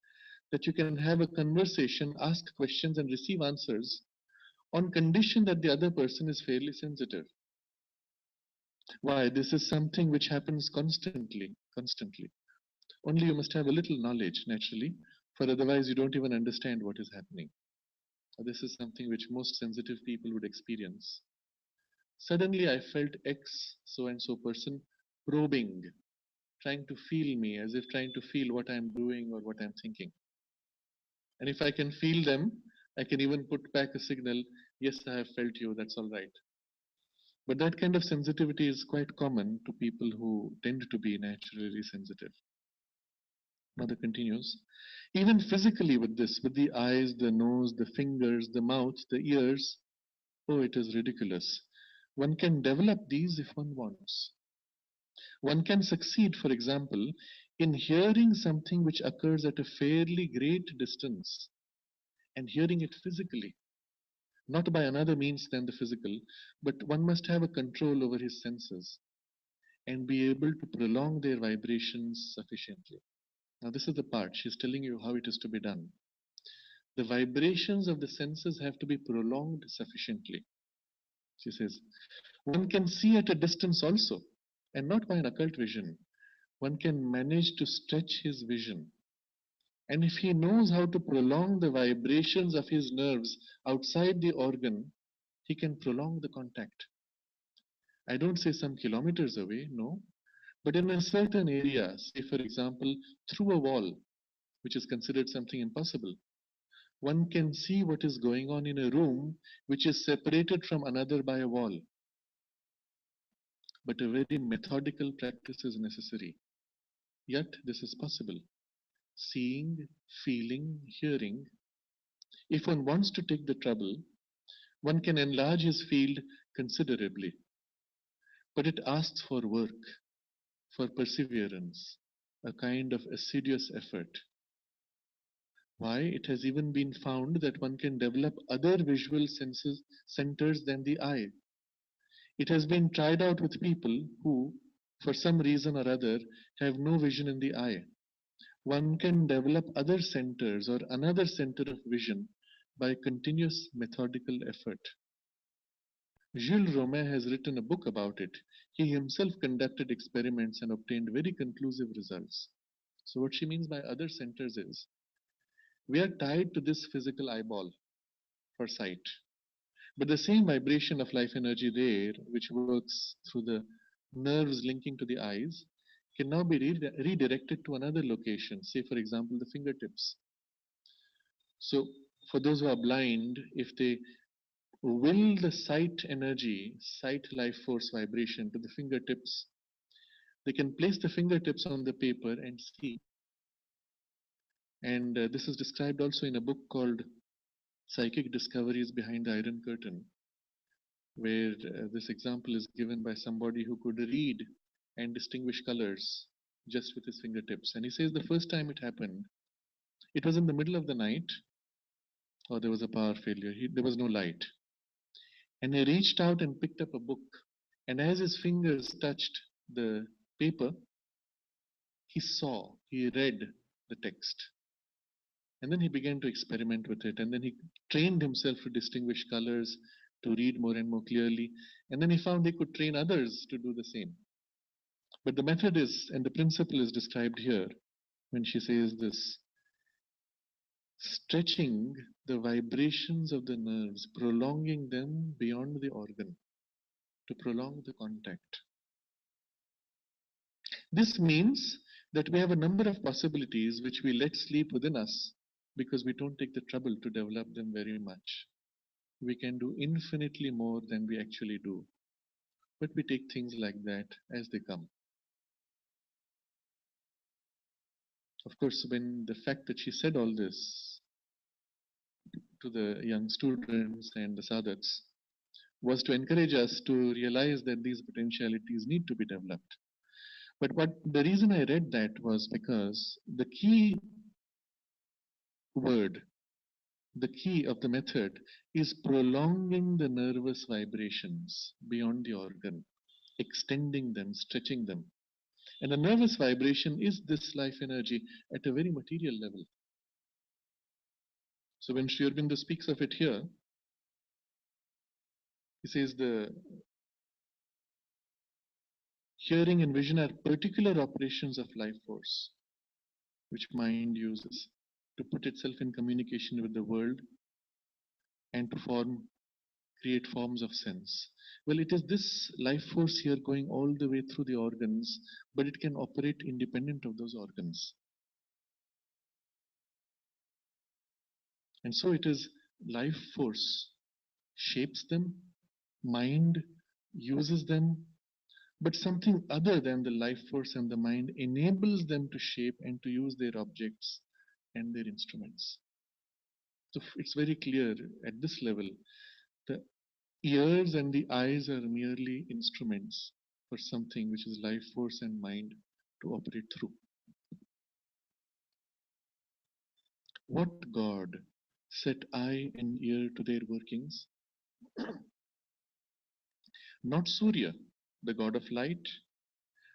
that you can have a conversation, ask questions, and receive answers on condition that the other person is fairly sensitive. Why? This is something which happens constantly, constantly. Only you must have a little knowledge, naturally, for otherwise you don't even understand what is happening. This is something which most sensitive people would experience. Suddenly I felt X so and so person probing, trying to feel me, as if trying to feel what I'm doing or what I'm thinking. And if I can feel them, I can even put back a signal, yes, I have felt you, that's all right. But that kind of sensitivity is quite common to people who tend to be naturally sensitive. Mother continues, even physically with this, with the eyes, the nose, the fingers, the mouth, the ears, oh, it is ridiculous. One can develop these if one wants. One can succeed, for example, in hearing something which occurs at a fairly great distance and hearing it physically, not by another means than the physical, but one must have a control over his senses and be able to prolong their vibrations sufficiently. Now, this is the part she's telling you how it is to be done. The vibrations of the senses have to be prolonged sufficiently. She says, one can see at a distance also, and not by an occult vision. One can manage to stretch his vision. And if he knows how to prolong the vibrations of his nerves outside the organ, he can prolong the contact. I don't say some kilometers away, no, but in a certain area, say for example, through a wall, which is considered something impossible, one can see what is going on in a room which is separated from another by a wall. But a very methodical practice is necessary. Yet this is possible. Seeing, feeling, hearing. If one wants to take the trouble, one can enlarge his field considerably. But it asks for work, for perseverance, a kind of assiduous effort. Why? It has even been found that one can develop other visual senses centers than the eye. It has been tried out with people who, for some reason or other, have no vision in the eye. One can develop other centers or another center of vision by continuous methodical effort. Jules Romain has written a book about it. He himself conducted experiments and obtained very conclusive results. So what she means by other centers is, we are tied to this physical eyeball for sight. But the same vibration of life energy there, which works through the nerves linking to the eyes, can now be redirected to another location, say, for example, the fingertips. So, for those who are blind, if they will the sight energy, sight life force vibration to the fingertips, they can place the fingertips on the paper and see. And this is described also in a book called Psychic Discoveries Behind the Iron Curtain, where this example is given by somebody who could read and distinguish colors just with his fingertips. And he says the first time it happened, it was in the middle of the night, or there was a power failure. There was no light. And he reached out and picked up a book. And as his fingers touched the paper, he read the text. And then he began to experiment with it. And then he trained himself to distinguish colors, to read more and more clearly. And then he found he could train others to do the same. But the method is, and the principle is described here when she says this: stretching the vibrations of the nerves, prolonging them beyond the organ, to prolong the contact. This means that we have a number of possibilities which we let sleep within us because we don't take the trouble to develop them very much. We can do infinitely more than we actually do, but we take things like that as they come. Of course, when the fact that she said all this to the young students and the sadhaks was to encourage us to realize that these potentialities need to be developed. But the reason I read that was because the key word, the key of the method is prolonging the nervous vibrations beyond the organ, extending them, stretching them. And the nervous vibration is this life energy at a very material level. So when Sri Aurobindo speaks of it here, he says the hearing and vision are particular operations of life force, which mind uses to put itself in communication with the world and to create forms of sense. Well, it is this life force here going all the way through the organs, but it can operate independent of those organs. And so it is life force shapes them, mind uses them, but something other than the life force and the mind enables them to shape and to use their objects and their instruments. So it's very clear at this level, the ears and the eyes are merely instruments for something which is life force and mind to operate through. What God set eye and ear to their workings? Not Surya, the god of light,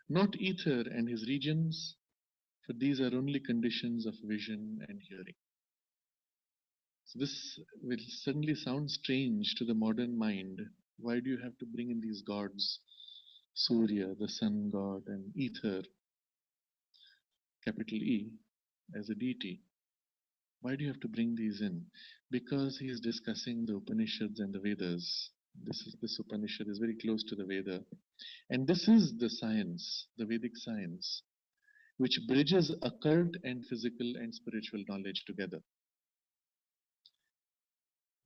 not ether and his regions, for these are only conditions of vision and hearing. So this will suddenly sound strange to the modern mind. Why do you have to bring in these gods? Surya, the sun god, and ether, capital E, as a deity. Why do you have to bring these in? Because he is discussing the Upanishads and the Vedas. This Upanishad is very close to the Veda. And this is the science, the Vedic science, which bridges occult and physical and spiritual knowledge together.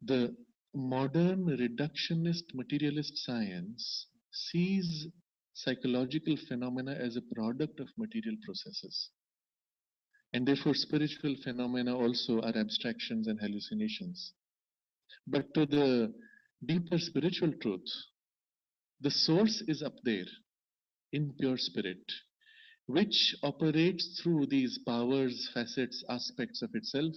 The modern reductionist materialist science sees psychological phenomena as a product of material processes. And therefore, spiritual phenomena also are abstractions and hallucinations. But to the deeper spiritual truth, the source is up there in pure spirit, which operates through these powers, facets, aspects of itself,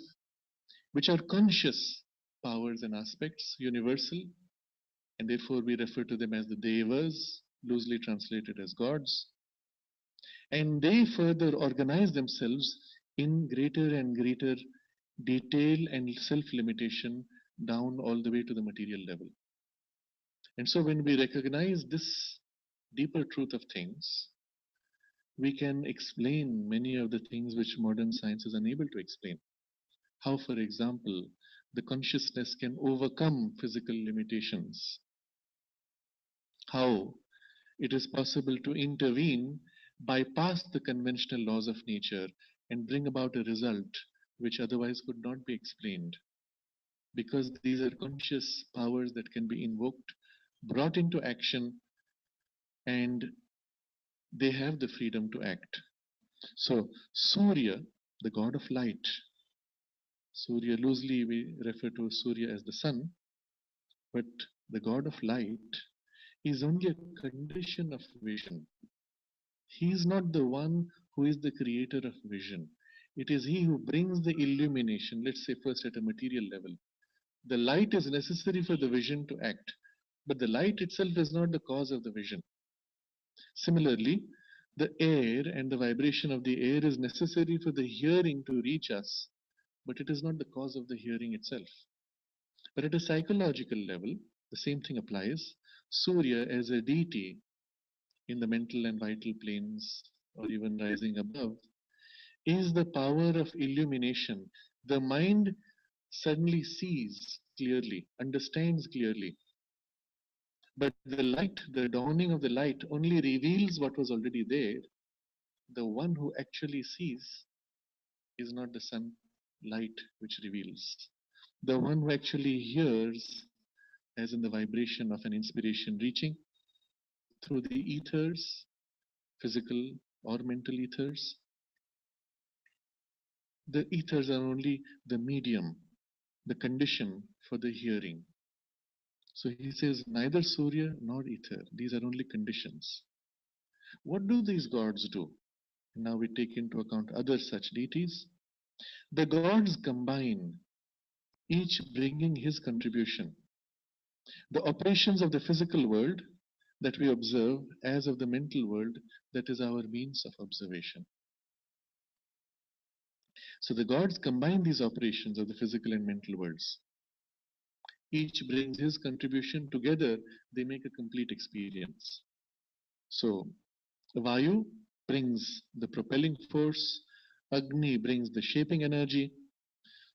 which are conscious powers and aspects, universal, and therefore we refer to them as the devas, loosely translated as gods. And they further organize themselves in greater and greater detail and self-limitation down all the way to the material level. And so when we recognize this deeper truth of things, we can explain many of the things which modern science is unable to explain. How, for example, the consciousness can overcome physical limitations. How it is possible to intervene bypass the conventional laws of nature and bring about a result which otherwise could not be explained, because these are conscious powers that can be invoked, brought into action, and they have the freedom to act. So, Surya, the god of light, Surya, loosely we refer to Surya as the sun, but the god of light is only a condition of vision. He is not the one who is the creator of vision. It is he who brings the illumination, let's say first at a material level. The light is necessary for the vision to act, but the light itself is not the cause of the vision. Similarly, the air and the vibration of the air is necessary for the hearing to reach us, but it is not the cause of the hearing itself. But at a psychological level, the same thing applies. Surya as a deity in the mental and vital planes, or even rising above, is the power of illumination. The mind suddenly sees clearly, understands clearly. But the light, the dawning of the light, only reveals what was already there. The one who actually sees is not the sun light which reveals. The one who actually hears, as in the vibration of an inspiration reaching through the ethers, physical or mental ethers, the ethers are only the medium, the condition for the hearing. So he says neither Surya nor ether, these are only conditions. What do these gods do? Now we take into account other such deities. The gods combine, each bringing his contribution. The operations of the physical world that we observe as of the mental world, that is our means of observation. So the gods combine these operations of the physical and mental worlds. Each brings his contribution. Together, they make a complete experience. So Vayu brings the propelling force, Agni brings the shaping energy,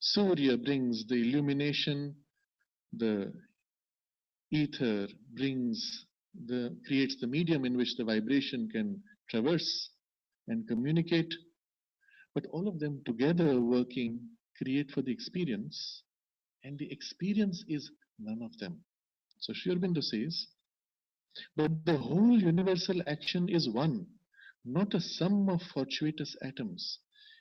Surya brings the illumination, the ether creates the medium in which the vibration can traverse and communicate, but all of them together working create for the experience, and the experience is none of them. So Sri Aurobindo says, but the whole universal action is one, not a sum of fortuitous atoms.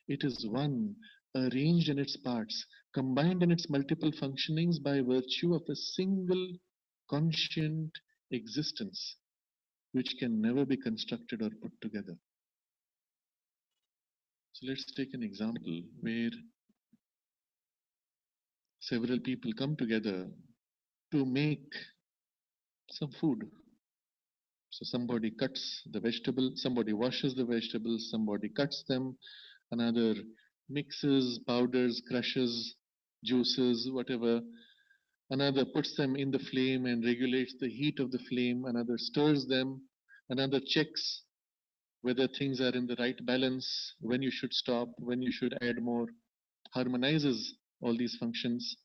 It is one, arranged in its parts, combined in its multiple functionings by virtue of a single conscient existence, which can never be constructed or put together. So let's take an example where several people come together to make some food. So somebody cuts the vegetable, somebody washes the vegetables, somebody cuts them, another mixes, powders, crushes, juices, whatever. Another puts them in the flame and regulates the heat of the flame. Another stirs them. Another checks whether things are in the right balance, when you should stop, when you should add more, harmonizes all these functions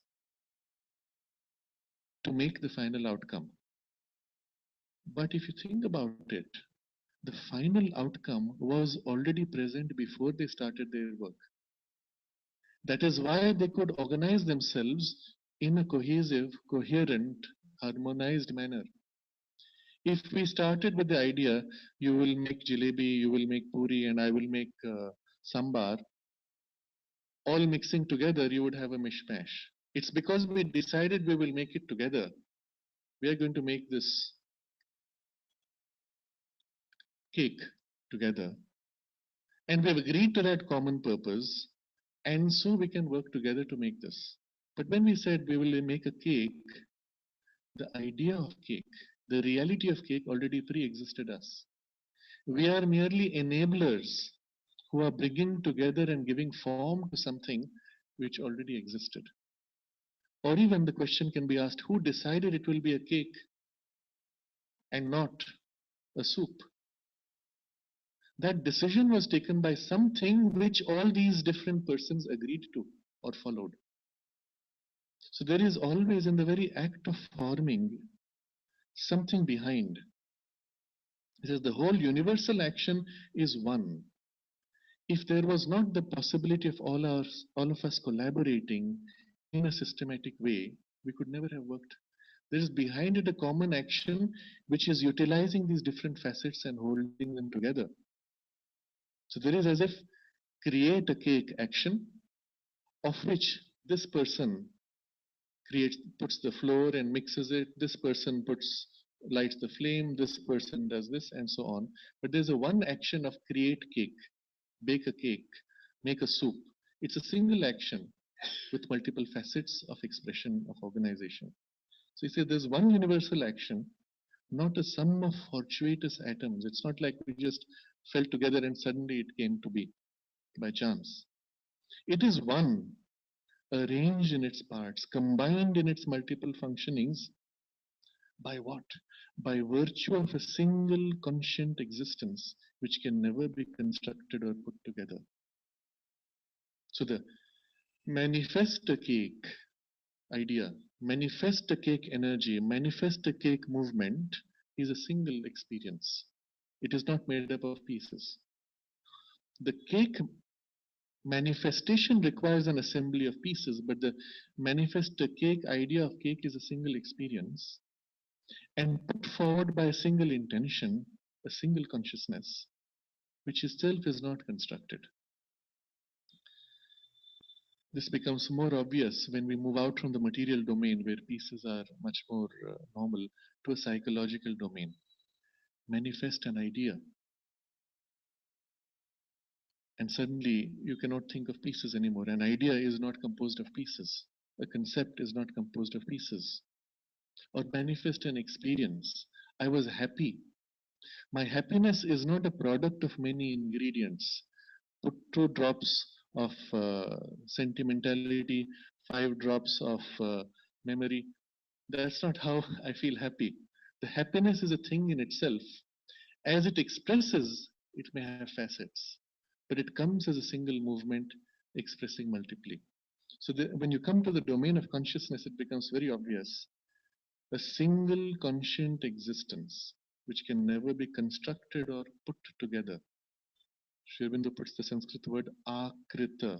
to make the final outcome. But if you think about it, the final outcome was already present before they started their work. That is why they could organize themselves in a cohesive, coherent, harmonized manner. If we started with the idea, you will make jalebi, you will make puri, and I will make sambar, all mixing together, you would have a mishmash. It's because we decided we will make it together. We are going to make this cake together. And we have agreed to that common purpose, and so we can work together to make this. But when we said we will make a cake, the idea of cake, the reality of cake already pre-existed us. We are merely enablers who are bringing together and giving form to something which already existed. Or even the question can be asked, who decided it will be a cake and not a soup? That decision was taken by something which all these different persons agreed to or followed. So there is always in the very act of forming something behind. He says the whole universal action is one. If there was not the possibility of all of us collaborating in a systematic way, we could never have worked. There is behind it a common action which is utilizing these different facets and holding them together. So there is as if create a cake action of which this person puts the flour and mixes it, this person lights the flame, this person does this, and so on. But there's a one action of create cake, bake a cake, make a soup. It's a single action with multiple facets of expression of organization. So you say there's one universal action, not a sum of fortuitous atoms. It's not like we just fell together and suddenly it came to be by chance. It is one, arranged in its parts, combined in its multiple functionings. By what? By virtue of a single conscient existence which can never be constructed or put together. So the manifest a cake idea, manifest a cake energy, manifest a cake movement is a single experience. It is not made up of pieces. The cake manifestation requires an assembly of pieces, but the manifest a cake idea of cake is a single experience and put forward by a single intention, a single consciousness, which itself is not constructed. This becomes more obvious when we move out from the material domain where pieces are much more normal to a psychological domain. Manifest an idea, and suddenly you cannot think of pieces anymore. An idea is not composed of pieces. A concept is not composed of pieces. Or manifest an experience. I was happy. My happiness is not a product of many ingredients. Put 2 drops of sentimentality, 5 drops of memory. That's not how I feel happy. The happiness is a thing in itself. As it expresses, it may have facets, but it comes as a single movement expressing multiply. So when you come to the domain of consciousness, it becomes very obvious. A single conscient existence which can never be constructed or put together. Sri Aurobindo puts the Sanskrit word akrita.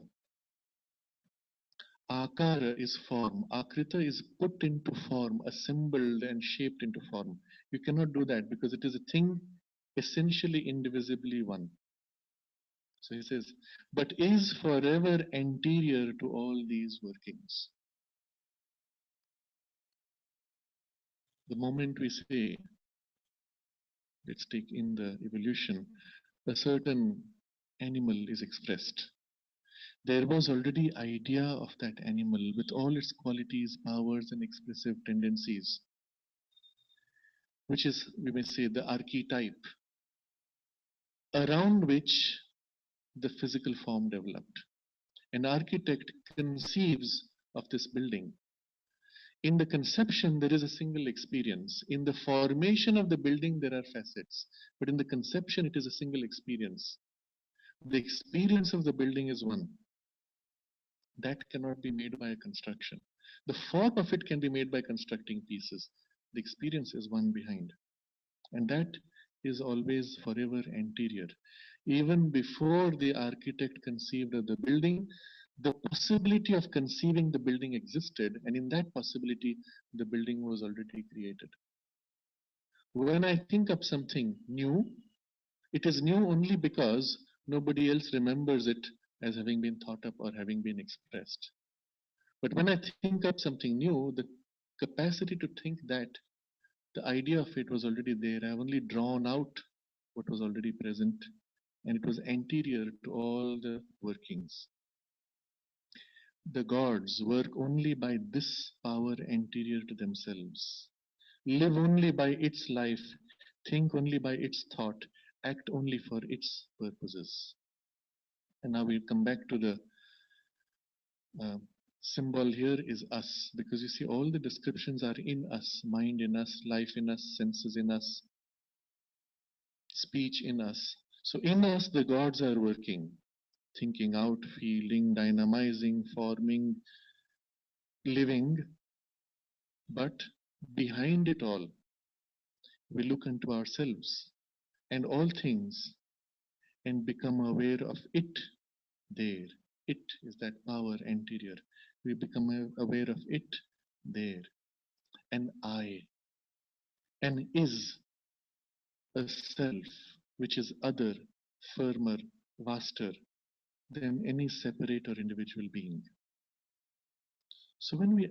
Akara is form. Akrita is put into form, assembled and shaped into form. You cannot do that because it is a thing essentially indivisibly one. So he says, but is forever anterior to all these workings. The moment we say, let's take in the evolution, a certain animal is expressed. There was already idea of that animal with all its qualities, powers, and expressive tendencies, which is, we may say, the archetype around which the physical form developed. An architect conceives of this building. In the conception, there is a single experience. In the formation of the building, there are facets. But in the conception, it is a single experience. The experience of the building is one. That cannot be made by a construction. The form of it can be made by constructing pieces. The experience is one behind. And that is always forever anterior. Even before the architect conceived of the building, the possibility of conceiving the building existed, and in that possibility, the building was already created. When I think of something new, it is new only because nobody else remembers it as having been thought up or having been expressed. But when I think up something new, the capacity to think that the idea of it was already there. I've only drawn out what was already present, and it was anterior to all the workings. The gods work only by this power anterior to themselves, live only by its life, think only by its thought, act only for its purposes. And now we come back to the symbol here is us, because you see all the descriptions are in us, mind in us, life in us, senses in us, speech in us. So in us the gods are working, thinking out, feeling, dynamizing, forming, living. But behind it all, we look into ourselves. and all things and become aware of it there. It is that power anterior. We become aware of it there. And I, and is a self which is other, firmer, vaster than any separate or individual being. So when we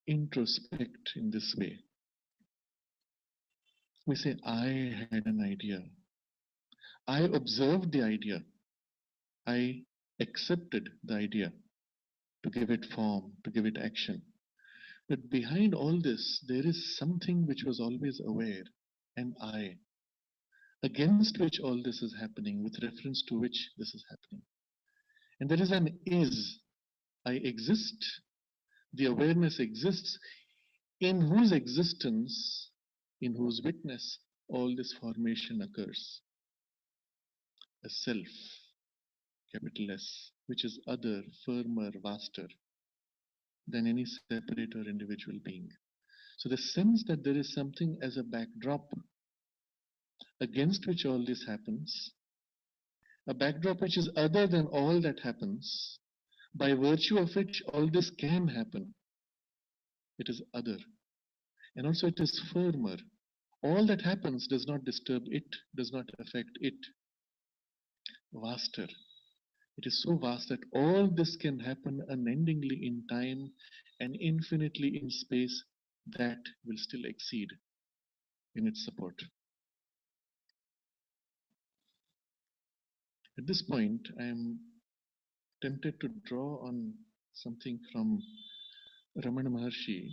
introspect in this way, we say, I had an idea. I observed the idea. I accepted the idea to give it form, to give it action. But behind all this, there is something which was always aware, an I, against which all this is happening, with reference to which this is happening. And there is an is. I exist. The awareness exists, in whose existence, in whose witness, all this formation occurs. A self, capital S, which is other, firmer, vaster than any separate or individual being. So the sense that there is something as a backdrop against which all this happens, a backdrop which is other than all that happens, by virtue of which all this can happen. It is other. And also it is firmer. All that happens does not disturb it, does not affect it. Vaster. It is so vast that all this can happen unendingly in time and infinitely in space, that will still exceed in its support. At this point, I am tempted to draw on something from Ramana Maharshi.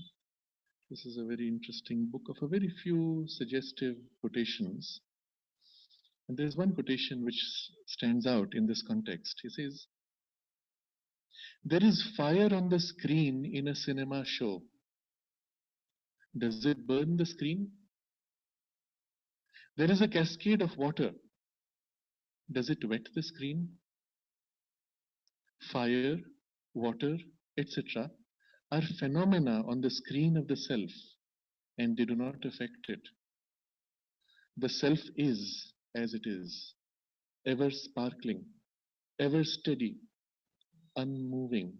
This is a very interesting book of a very few suggestive quotations. And there's one quotation which stands out in this context. He says, "There is fire on the screen in a cinema show. Does it burn the screen? There is a cascade of water. Does it wet the screen? Fire, water, etc. are phenomena on the screen of the self, and they do not affect it. The self is as it is, ever sparkling, ever steady, unmoving,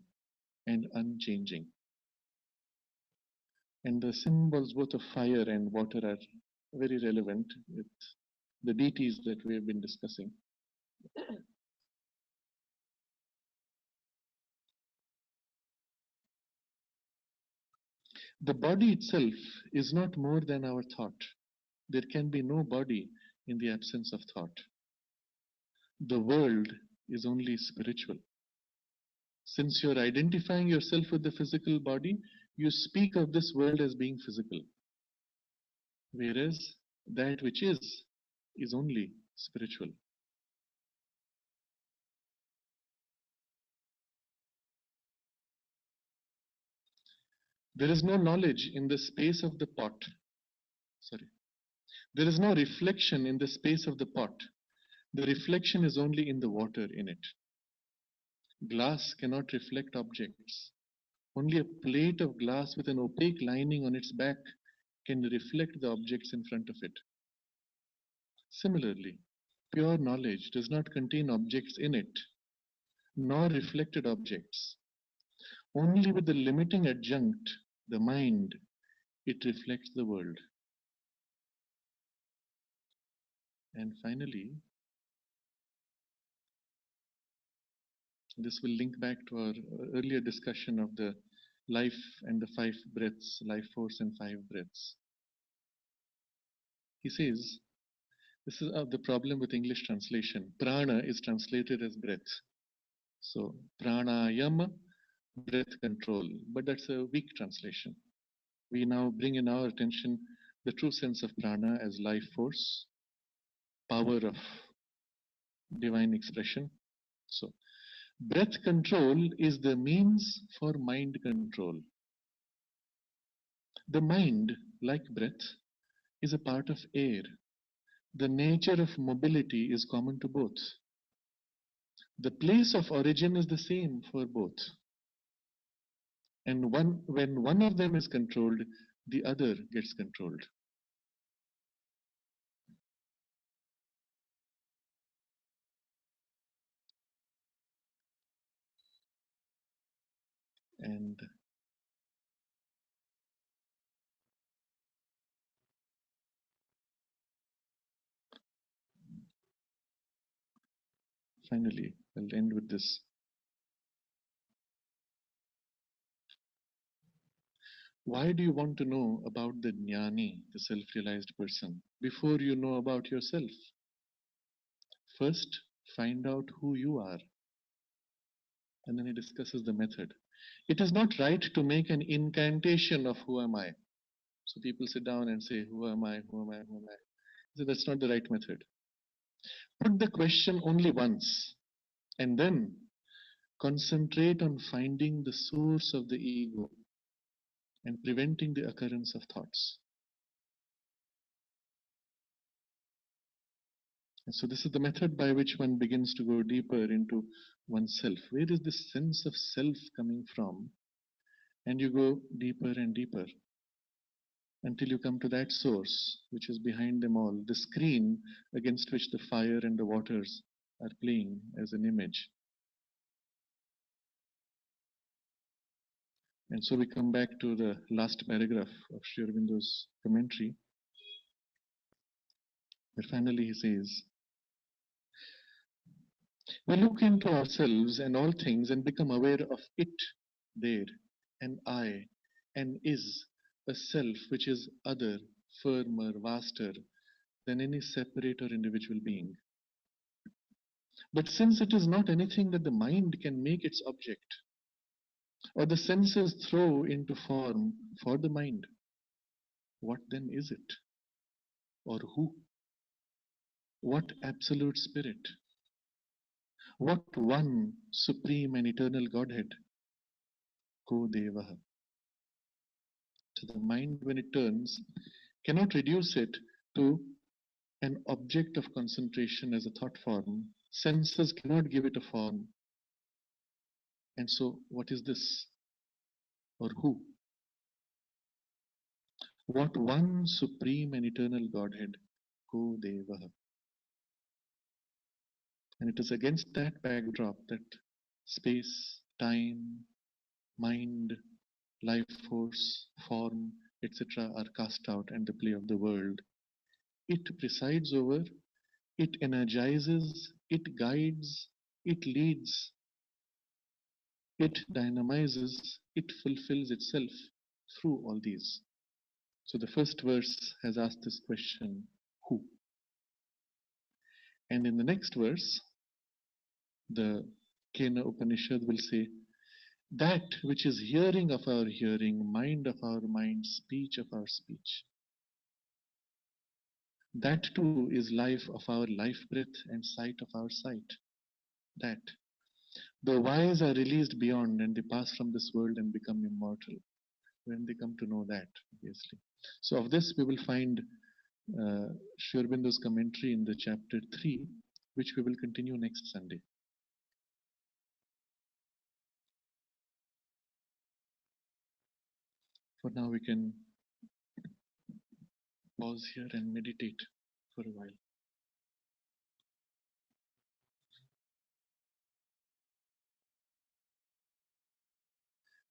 and unchanging." And the symbols both of fire and water are very relevant with the deities that we have been discussing. The body itself is not more than our thought. There can be no body in the absence of thought. The world is only spiritual. Since you're identifying yourself with the physical body, you speak of this world as being physical. Whereas that which is only spiritual. There is no knowledge in the space of the pot. Sorry. There is no reflection in the space of the pot. The reflection is only in the water in it. Glass cannot reflect objects. Only a plate of glass with an opaque lining on its back can reflect the objects in front of it. Similarly, pure knowledge does not contain objects in it, nor reflected objects. Only with the limiting adjunct, the mind, it reflects the world. And finally, this will link back to our earlier discussion of the life and the five breaths, life force and five breaths. He says, this is the problem with English translation. Prana is translated as breath. So, pranayama, breath control. But that's a weak translation. We now bring in our attention the true sense of prana as life force, power of divine expression. So, breath control is the means for mind control. The mind, like breath, is a part of air. The nature of mobility is common to both. The place of origin is the same for both. And when one of them is controlled, the other gets controlled. And finally, I'll end with this. Why do you want to know about the jnani, the self-realized person, before you know about yourself? First, find out who you are, and then he discusses the method. It is not right to make an incantation of who am I. So people sit down and say, who am I, who am I, who am I? So that's not the right method. Put the question only once, and then concentrate on finding the source of the ego and preventing the occurrence of thoughts. And so this is the method by which one begins to go deeper into oneself. Where is this sense of self coming from? And you go deeper and deeper until you come to that source which is behind them all, the screen against which the fire and the waters are playing as an image. And so we come back to the last paragraph of Sri Aurobindo's commentary, where finally he says, we look into ourselves and all things and become aware of it there, an I, an is, a self which is other, firmer, vaster than any separate or individual being. But since it is not anything that the mind can make its object, or the senses throw into form for the mind, what then is it? Or who? What absolute spirit? What one supreme and eternal Godhead? Ko Devaha. So the mind, when it turns, cannot reduce it to an object of concentration as a thought form. Senses cannot give it a form. And so, what is this? Or who? What one supreme and eternal Godhead? Ko Devaha. And it is against that backdrop that space, time, mind, life force, form, etc. are cast out and the play of the world. It presides over, it energizes, it guides, it leads, it dynamizes, it fulfills itself through all these. So the first verse has asked this question, who? And in the next verse, the Kena Upanishad will say, that which is hearing of our hearing, mind of our mind, speech of our speech. That too is life of our life breath and sight of our sight. That the wise are released beyond and they pass from this world and become immortal when they come to know that, obviously. So of this we will find Sri Aurobindo's commentary in the chapter 3, which we will continue next Sunday. For now we can pause here and meditate for a while.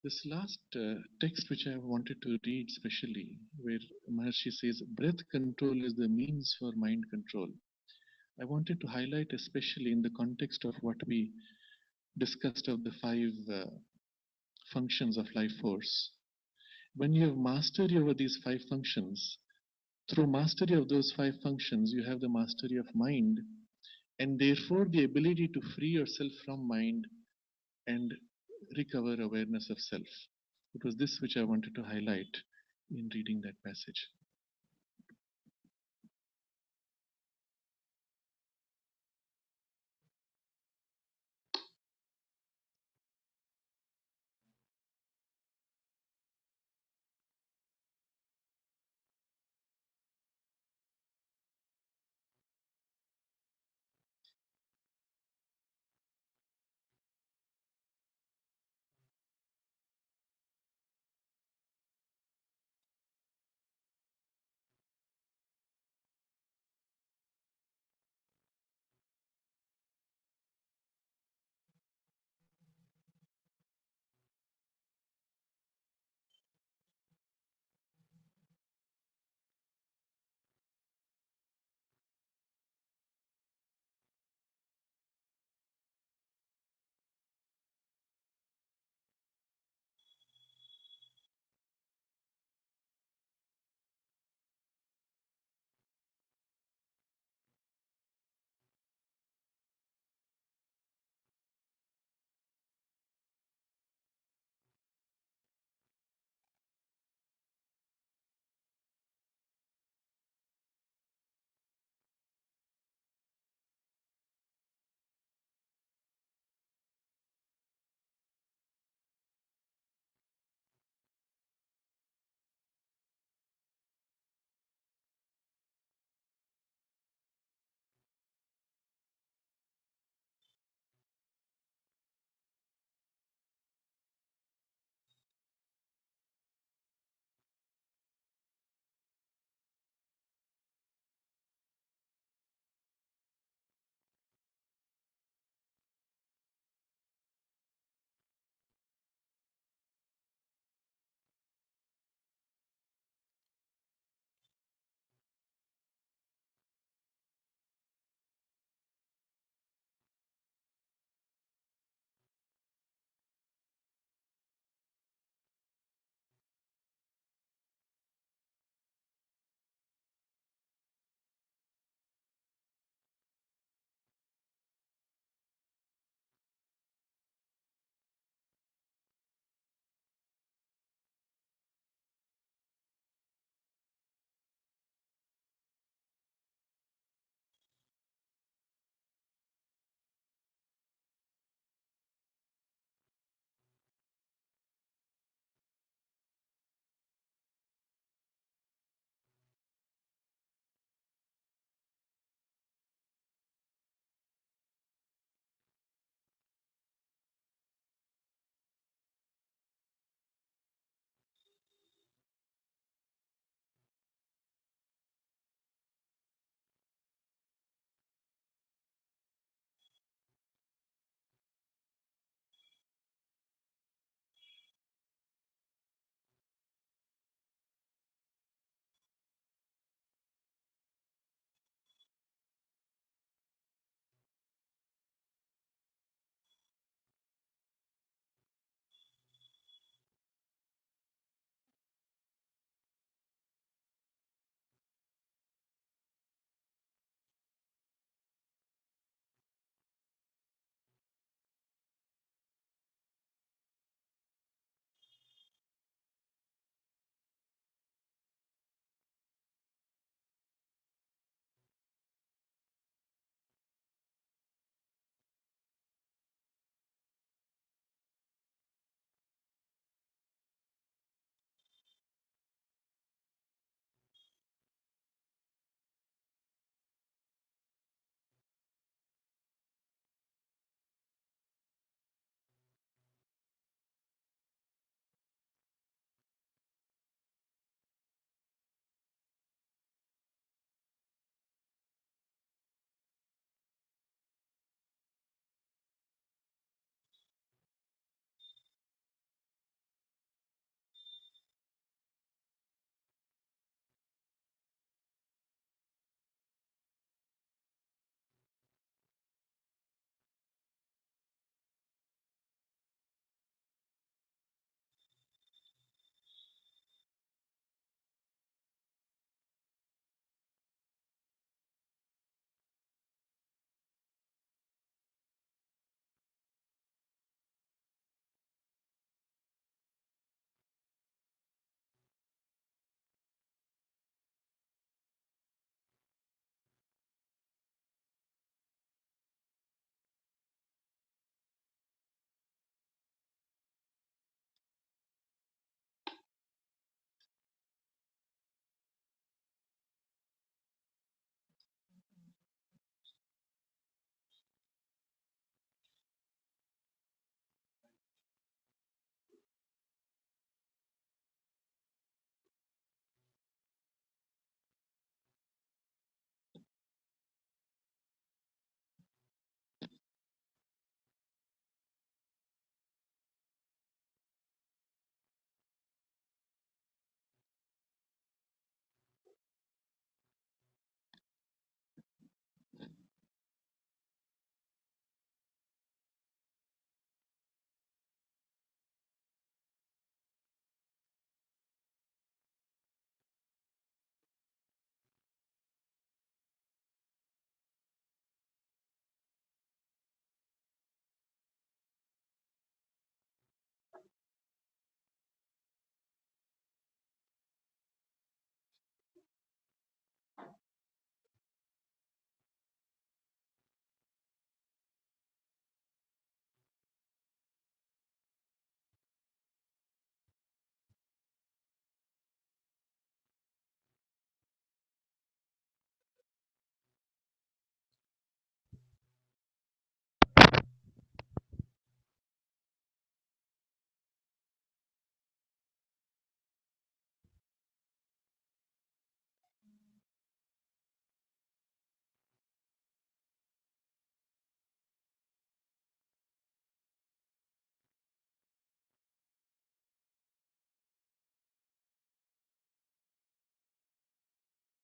This last text which I wanted to read specially, where Maharshi says, breath control is the means for mind control. I wanted to highlight especially in the context of what we discussed of the 5 functions of life force. When you have mastery over these 5 functions, through mastery of those 5 functions, you have the mastery of mind, and therefore the ability to free yourself from mind and recover awareness of self. It was this which I wanted to highlight in reading that passage.